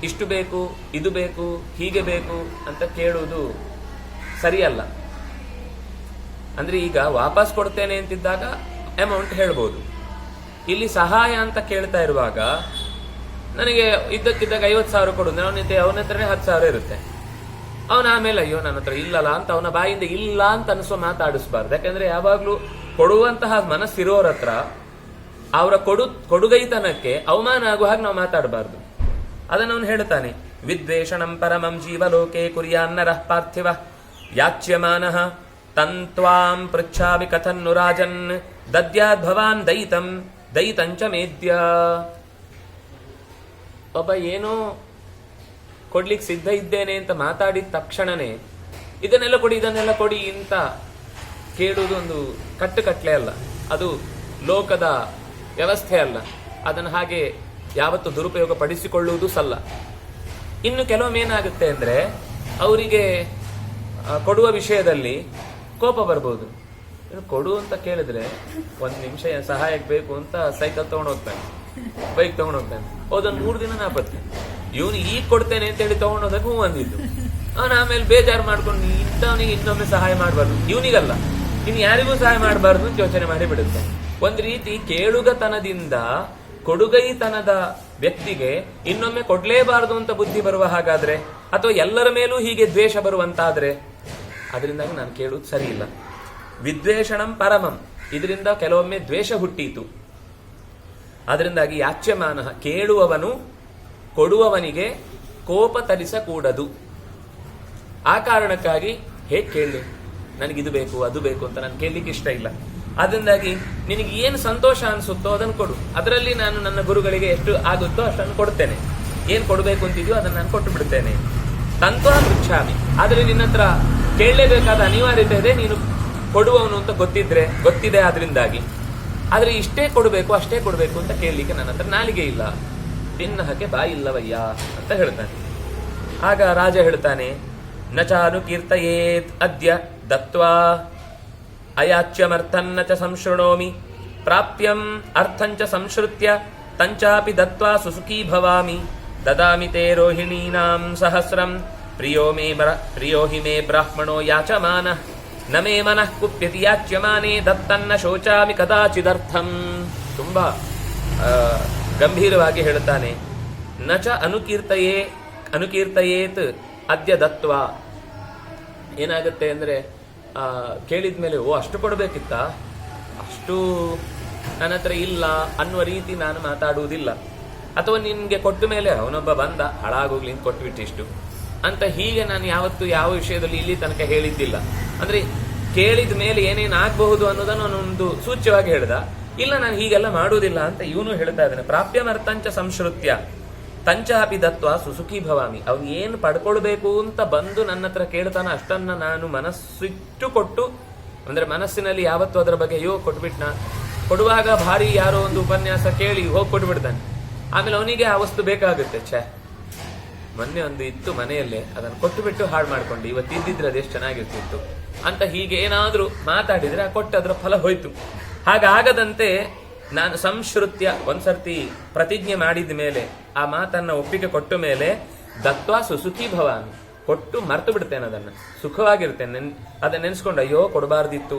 ಇಷ್ಟು ಬೇಕು, ಇದು ಬೇಕು, ಹೀಗೆ ಬೇಕು ಅಂತ ಕೇಳುವುದು ಸರಿಯಲ್ಲ. ಅಂದ್ರೆ ಈಗ ವಾಪಸ್ ಕೊಡ್ತೇನೆ ಅಂತಿದ್ದಾಗ ಅಮೌಂಟ್ ಹೇಳ್ಬೋದು. ಇಲ್ಲಿ ಸಹಾಯ ಅಂತ ಕೇಳ್ತಾ ಇರುವಾಗ ನನಗೆ ಇದ್ದಕ್ಕಿದ್ದಾಗ 50,000 ಕೊಡು, ಅವನ ಹತ್ರನೇ 10,000 ಇರುತ್ತೆ. ಅವನ ಆಮೇಲೆ ಅಯ್ಯೋ ನನ್ನ ಹತ್ರ ಇಲ್ಲಲ್ಲ ಅಂತ ಅವನ ಬಾಯಿಂದ ಇಲ್ಲ ಅಂತ ಅನಿಸೋ ಮಾತಾಡಿಸ್ಬಾರ್ದು. ಯಾಕಂದ್ರೆ ಯಾವಾಗ್ಲೂ ಕೊಡುವಂತಹ ಮನಸ್ಸಿರೋರ ಹತ್ರ ಅವರ ಕೊಡುಗೈತನಕ್ಕೆ ಅವಮಾನ ಆಗುವ ಹಾಗೆ ನಾವು ಮಾತಾಡಬಾರ್ದು. ಅದನ್ನು ಅವನು ಹೇಳ್ತಾನೆ. ವಿದ್ವೇಷಣಂ ಪರಮಂ ಜೀವಲೋಕೆ ಕುರ್ಯಾನ್ನರಃ ಪಾರ್ಥಿವ ಯಾಚ್ಯಮಾನಃ ತಂತ್ವಾಂ ಪೃಚ್ಛಾಮಿ ಕಥನ್ನು ರಾಜನ್ ದದ್ಯಾದ್ ಭವಾನ್ ದಯಿತಂಚ ಮೇದ್ಯ. ಒಬ್ಬ ಏನೋ ಕೊಡ್ಲಿಕ್ಕೆ ಸಿದ್ಧ ಇದ್ದೇನೆ ಅಂತ ಮಾತಾಡಿದ ತಕ್ಷಣನೇ ಇದನ್ನೆಲ್ಲ ಕೊಡಿ ಅಂತ ಕೇಳುವುದು ಒಂದು ಕಟ್ಟಲೆ ಅಲ್ಲ, ಅದು ಲೋಕದ ವ್ಯವಸ್ಥೆ ಅಲ್ಲ. ಅದನ್ನು ಹಾಗೆ ಯಾವತ್ತು ದುರುಪಯೋಗ ಪಡಿಸಿಕೊಳ್ಳುವುದು ಸಲ್ಲ. ಇನ್ನು ಕೆಲವೊಮ್ಮೆ ಏನಾಗುತ್ತೆ ಅಂದ್ರೆ ಅವರಿಗೆ ಕೊಡುವ ವಿಷಯದಲ್ಲಿ ಕೋಪ ಬರ್ಬೋದು. ಕೊಡು ಅಂತ ಕೇಳಿದ್ರೆ 1 ನಿಮಿಷ ಸಹಾಯಕ್ಕೆ ಬೇಕು ಅಂತ ಸೈಕಲ್ ತಗೊಂಡು ಹೋಗ್ತಾನೆ, ಬೈಕ್ ತಗೊಂಡು ಹೋಗ್ತಾನೆ, ಹೋದೊಂದು 3 ದಿನ ನಾಪತ್ತೆ. ಇವನು ಈಗ ಕೊಡ್ತೇನೆ ಅಂತ ಹೇಳಿ ತಗೊಂಡೋದಕ್ಕೆ ಹೂ ಅಂದಿದ್ದು. ಅವನು ಆಮೇಲೆ ಬೇಜಾರು ಮಾಡ್ಕೊಂಡು ಇಂಥವನಿಗೆ ಇನ್ನೊಮ್ಮೆ ಸಹಾಯ ಮಾಡಬಾರ್ದು, ಇವನಿಗಲ್ಲ ಇನ್ನು ಯಾರಿಗೂ ಸಹಾಯ ಮಾಡಬಾರ್ದು ಅಂತ ಯೋಚನೆ ಮಾಡಿ ಬಿಡುತ್ತೆ. ಒಂದ್ ರೀತಿ ಕೇಳುಗತನದಿಂದ ಕೊಡುಗೈತನದ ವ್ಯಕ್ತಿಗೆ ಇನ್ನೊಮ್ಮೆ ಕೊಡ್ಲೇಬಾರದು ಅಂತ ಬುದ್ಧಿ ಬರುವ ಹಾಗಾದ್ರೆ, ಅಥವಾ ಎಲ್ಲರ ಮೇಲೂ ಹೀಗೆ ದ್ವೇಷ ಬರುವಂತಾದ್ರೆ, ಅದರಿಂದಾಗಿ ನಾನು ಕೇಳುವುದು ಸರಿ ಇಲ್ಲ. ವಿದ್ವೇಷಣಂ ಪರಮಂ, ಇದರಿಂದ ಕೆಲವೊಮ್ಮೆ ದ್ವೇಷ ಹುಟ್ಟೀತು. ಅದರಿಂದಾಗಿ ಯಾಚ್ಯಮಾನ, ಕೇಳುವವನು ಕೊಡುವವನಿಗೆ ಕೋಪ ತರಿಸಕೂಡದು. ಆ ಕಾರಣಕ್ಕಾಗಿ ಹೇಗೆ ಕೇಳಿ, ನನಗಿದು ಬೇಕು ಅದು ಬೇಕು ಅಂತ ನಾನು ಕೇಳಲಿಕ್ಕೆ ಇಷ್ಟ ಇಲ್ಲ. ಅದರಿಂದಾಗಿ ನಿನಗೆ ಏನು ಸಂತೋಷ ಅನಿಸುತ್ತೋ ಅದನ್ನು ಕೊಡು. ಅದರಲ್ಲಿ ನಾನು ನನ್ನ ಗುರುಗಳಿಗೆ ಎಷ್ಟು ಆಗುತ್ತೋ ಅಷ್ಟನ್ನು ಕೊಡ್ತೇನೆ. ಏನ್ ಕೊಡಬೇಕು ಅಂತಿದ್ಯೋ ಅದನ್ನು ನಾನು ಕೊಟ್ಟು ಬಿಡ್ತೇನೆ. ತಂತ್ವಾ ಪೃಚ್ಛಾಮಿ, ಆದರೆ ನಿನ್ನ ಹತ್ರ ಕೇಳಲೇಬೇಕಾದ ಅನಿವಾರ್ಯತೆ ಇದೆ, ನೀನು ಕೊಡುವವನು ಅಂತ ಗೊತ್ತಿದೆ. ಅದರಿಂದಾಗಿ ಆದ್ರೆ ಇಷ್ಟೇ ಕೊಡಬೇಕು ಅಷ್ಟೇ ಕೊಡಬೇಕು ಅಂತ ಕೇಳಲಿಕ್ಕೆ ನನ್ನ ಹತ್ರ ನಾಲಿಗೆ ಇಲ್ಲ, ತಿನ್ನಹಕ್ಕೆ ಬಾಯಿ ಇಲ್ಲವಯ್ಯ ಅಂತ ಹೇಳ್ತಾನೆ. ಆಗ ರಾಜ ಹೇಳ್ತಾನೆ, ನಚಾನು ಕೀರ್ತಯೇತ್ ಅದ್ಯ ದತ್ವಾ ಅಯಾಚ್ಯಮರ್ಥನ್ನ ಚ ಸಂಶೃಣೋಮಿ ಪ್ರಾಪ್ಯಂ ಅರ್ಥಂಚ ಸಂಶ್ರುತ್ಯ ತಂಚಾಪಿ ದತ್ವಾ ಸುಸುಖೀ ಭವಾಮಿ ದದಾಮಿ ತೇ ರೋಹಿಣೀನಾಂ ಸಹಸ್ರಂ ಪ್ರಿಯೋ ಹಿ ಮೇ ಬ್ರಾಹ್ಮಣೋ ಯಾಚಮಾನ ನ ಮೇ ಮನಃ ಕುಪ್ಯತಿ ಯಾಚ್ಯಮಾನೇ ದತ್ತನ್ನ ಶೋಚಾಮಿ ಕದಾಚಿದರ್ಥಂ. ತುಂಬಾ ಗಂಭೀರವಾಗಿ ಹೇಳ್ತಾನೆ. ನಚ ಅನುಕೀರ್ತಯೇತ್ ಅದ್ಯ ದತ್ವ. ಏನಾಗುತ್ತೆ ಅಂದ್ರೆ ಕೇಳಿದ್ಮೇಲೆ ಓ ಅಷ್ಟು ಕೊಡಬೇಕಿತ್ತ, ಅಷ್ಟು ನನ್ನ ಹತ್ರ ಇಲ್ಲ ಅನ್ನುವ ರೀತಿ ನಾನು ಮಾತಾಡುವುದಿಲ್ಲ. ಅಥವಾ ನಿನ್ಗೆ ಕೊಟ್ಟ ಮೇಲೆ ಅವನೊಬ್ಬ ಬಂದ ಹಾಳಾಗೋಗ್ಲಿ ಅಂತ ಕೊಟ್ಬಿಟ್ಟಿಷ್ಟು ಅಂತ ಹೀಗೆ ನಾನು ಯಾವತ್ತು ಯಾವ ವಿಷಯದಲ್ಲಿ ಇಲ್ಲಿ ತನಕ ಹೇಳಿದ್ದಿಲ್ಲ. ಅಂದ್ರೆ ಕೇಳಿದ ಮೇಲೆ ಏನೇನು ಆಗಬಹುದು ಅನ್ನೋದನ್ನು ಅವನೊಂದು ಸೂಚ್ಯವಾಗಿ ಹೇಳ್ದ. ಇಲ್ಲ ನಾನು ಹೀಗೆಲ್ಲ ಮಾಡುವುದಿಲ್ಲ ಅಂತ ಇವನು ಹೇಳ್ತಾ ಇದ್ದಾನೆ. ಪ್ರಾಪ್ಯಮರ್ಥಂಚ ಸಂಶ್ರುತ್ಯ ತಂಚಾಪಿ ದತ್ವ ಸುಸುಖಿ ಭವಾಮಿ. ಅವ್ನು ಏನು ಪಡ್ಕೊಳ್ಬೇಕು ಅಂತ ಬಂದು ನನ್ನ ಹತ್ರ ಕೇಳ್ತಾನ ಅಷ್ಟನ್ನ ನಾನು ಮನಸ್ಸಿಟ್ಟು ಕೊಟ್ಟು, ಅಂದ್ರೆ ಮನಸ್ಸಿನಲ್ಲಿ ಯಾವತ್ತು ಅದರ ಬಗ್ಗೆ ಅಯ್ಯೋ ಕೊಟ್ಬಿಟ್ನ, ಕೊಡುವಾಗ ಭಾರಿ ಯಾರೋ ಒಂದು ಉಪನ್ಯಾಸ ಕೇಳಿ ಹೋಗಿ ಕೊಟ್ಬಿಡ್ತಾನೆ. ಆಮೇಲೆ ಅವನಿಗೆ ಆ ವಸ್ತು ಬೇಕಾಗುತ್ತೆ. ಮೊನ್ನೆ ಒಂದು ಇತ್ತು ಮನೆಯಲ್ಲೇ, ಅದನ್ನು ಕೊಟ್ಟುಬಿಟ್ಟು ಹಾಳು ಮಾಡ್ಕೊಂಡು ಇವತ್ತಿದ್ದಿದ್ರೆ ಅದೆಷ್ಟು ಚೆನ್ನಾಗಿರ್ತಿತ್ತು ಅಂತ ಹೀಗೆ ಏನಾದ್ರೂ ಮಾತಾಡಿದ್ರೆ ಆ ಕೊಟ್ಟದ್ರ ಫಲ ಹೋಯ್ತು. ಹಾಗಾಗದಂತೆ ನಾನು ಸಂಶ್ರುತ್ಯ ಒಂದ್ಸರ್ತಿ ಪ್ರತಿಜ್ಞೆ ಮಾಡಿದ ಮೇಲೆ, ಆ ಮಾತನ್ನ ಒಪ್ಪಿಗೆ ಕೊಟ್ಟ ಮೇಲೆ ದತ್ವಾ ಸುಸುಖಿ ಭವಾಮಿ, ಕೊಟ್ಟು ಮರ್ತು ಬಿಡ್ತೇನೆ, ಅದನ್ನ ಸುಖವಾಗಿರ್ತೇನೆ. ಅದನ್ನ ನೆನ್ಸ್ಕೊಂಡು ಅಯ್ಯೋ ಕೊಡಬಾರ್ದಿತ್ತು,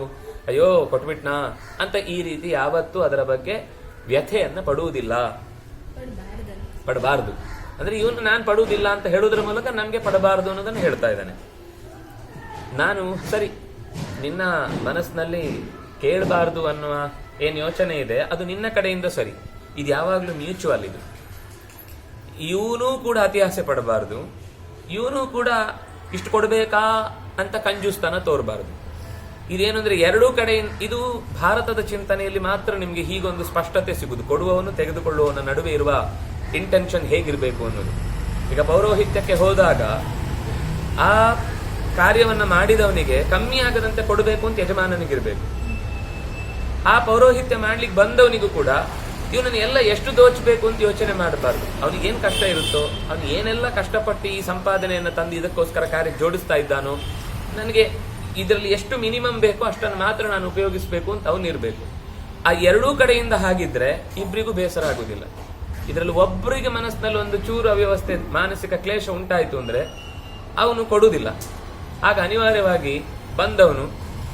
ಅಯ್ಯೋ ಕೊಟ್ಬಿಟ್ನಾ ಅಂತ ಈ ರೀತಿ ಯಾವತ್ತೂ ಅದರ ಬಗ್ಗೆ ವ್ಯಥೆಯನ್ನ ಪಡಬಾರದು. ಅಂದ್ರೆ ಇವನು ನಾನು ಪಡುವುದಿಲ್ಲ ಅಂತ ಹೇಳುವುದರ ಮೂಲಕ ನನ್ಗೆ ಪಡಬಾರದು ಅನ್ನೋದನ್ನು ಹೇಳ್ತಾ ಇದ್ದಾನೆ. ನಾನು ಸರಿ, ನಿನ್ನ ಮನಸ್ಸಿನಲ್ಲಿ ಕೇಳಬಾರದು ಅನ್ನುವ ಏನ್ ಯೋಚನೆ ಇದೆ ಅದು ನಿನ್ನ ಕಡೆಯಿಂದ ಸರಿ. ಇದು ಯಾವಾಗ್ಲೂ ಮ್ಯೂಚುವಲ್. ಇದು ಇವನು ಕೂಡ ಅತಿ ಆಸೆ ಪಡಬಾರದು, ಇವನು ಕೂಡ ಇಷ್ಟು ಕೊಡಬೇಕಾ ಅಂತ ಕಂಜೂಸ್ತನ ತೋರಬಾರದು. ಇದೇನಂದ್ರೆ ಎರಡೂ ಕಡೆ, ಇದು ಭಾರತದ ಚಿಂತನೆಯಲ್ಲಿ ಮಾತ್ರ ನಿಮ್ಗೆ ಹೀಗೊಂದು ಸ್ಪಷ್ಟತೆ ಸಿಗುದು. ಕೊಡುವವನು ತೆಗೆದುಕೊಳ್ಳುವವನ ನಡುವೆ ಇರುವ ಇಂಟೆನ್ಷನ್ ಹೇಗಿರ್ಬೇಕು ಅನ್ನೋದು. ಈಗ ಪೌರೋಹಿತ್ಯಕ್ಕೆ ಹೋದಾಗ ಆ ಕಾರ್ಯವನ್ನ ಮಾಡಿದವನಿಗೆ ಕಮ್ಮಿ ಆಗದಂತೆ ಕೊಡಬೇಕು ಅಂತ ಯಜಮಾನನಿಗಿರ್ಬೇಕು. ಆ ಪೌರೋಹಿತ್ಯ ಮಾಡ್ಲಿಕ್ಕೆ ಬಂದವನಿಗೂ ಕೂಡ ಇವನನ್ನು ಎಲ್ಲ ಎಷ್ಟು ದೋಚಬೇಕು ಅಂತ ಯೋಚನೆ ಮಾಡಬಾರ್ದು. ಅವನಿಗೇನ್ ಕಷ್ಟ ಇರುತ್ತೋ, ಅವನು ಏನೆಲ್ಲ ಕಷ್ಟಪಟ್ಟು ಈ ಸಂಪಾದನೆಯನ್ನ ತಂದು ಇದಕ್ಕೋಸ್ಕರ ಕಾರ್ಯಕ್ಕೆ ಜೋಡಿಸ್ತಾ ಇದ್ದಾನೋ, ನನಗೆ ಇದರಲ್ಲಿ ಎಷ್ಟು ಮಿನಿಮಮ್ ಬೇಕೋ ಅಷ್ಟನ್ನು ಮಾತ್ರ ನಾನು ಉಪಯೋಗಿಸ್ಬೇಕು ಅಂತ ಅವನಿರ್ಬೇಕು. ಆ ಎರಡೂ ಕಡೆಯಿಂದ ಹಾಗಿದ್ರೆ ಇಬ್ಬರಿಗೂ ಬೇಸರ ಆಗುದಿಲ್ಲ. ಇದರಲ್ಲಿ ಒಬ್ಬರಿಗೆ ಮನಸ್ಸಿನಲ್ಲಿ ಒಂದು ಚೂರು ಅವ್ಯವಸ್ಥೆ, ಮಾನಸಿಕ ಕ್ಲೇಶ ಉಂಟಾಯಿತು ಅಂದ್ರೆ ಅವನು ಕೊಡುವುದಿಲ್ಲ. ಆಗ ಅನಿವಾರ್ಯವಾಗಿ ಬಂದವನು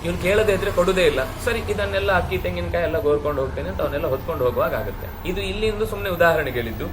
ಇವನು ಕೇಳದೇ ಇದ್ರೆ ಕೊಡುವುದೇ ಇಲ್ಲ. ಸರಿ, ಇದನ್ನೆಲ್ಲ ಅಕ್ಕಿ ತೆಂಗಿನಕಾಯಿ ಎಲ್ಲ ಗೋರ್ಕೊಂಡು ಹೋಗ್ತೇನೆ ಅಂತ ಅವನ್ನೆಲ್ಲ ಹೊತ್ಕೊಂಡು ಹೋಗುವಾಗ ಆಗುತ್ತೆ. ಇದು ಇಲ್ಲಿಂದ ಸುಮ್ಮನೆ ಉದಾಹರಣೆಗಳಿದ್ದು.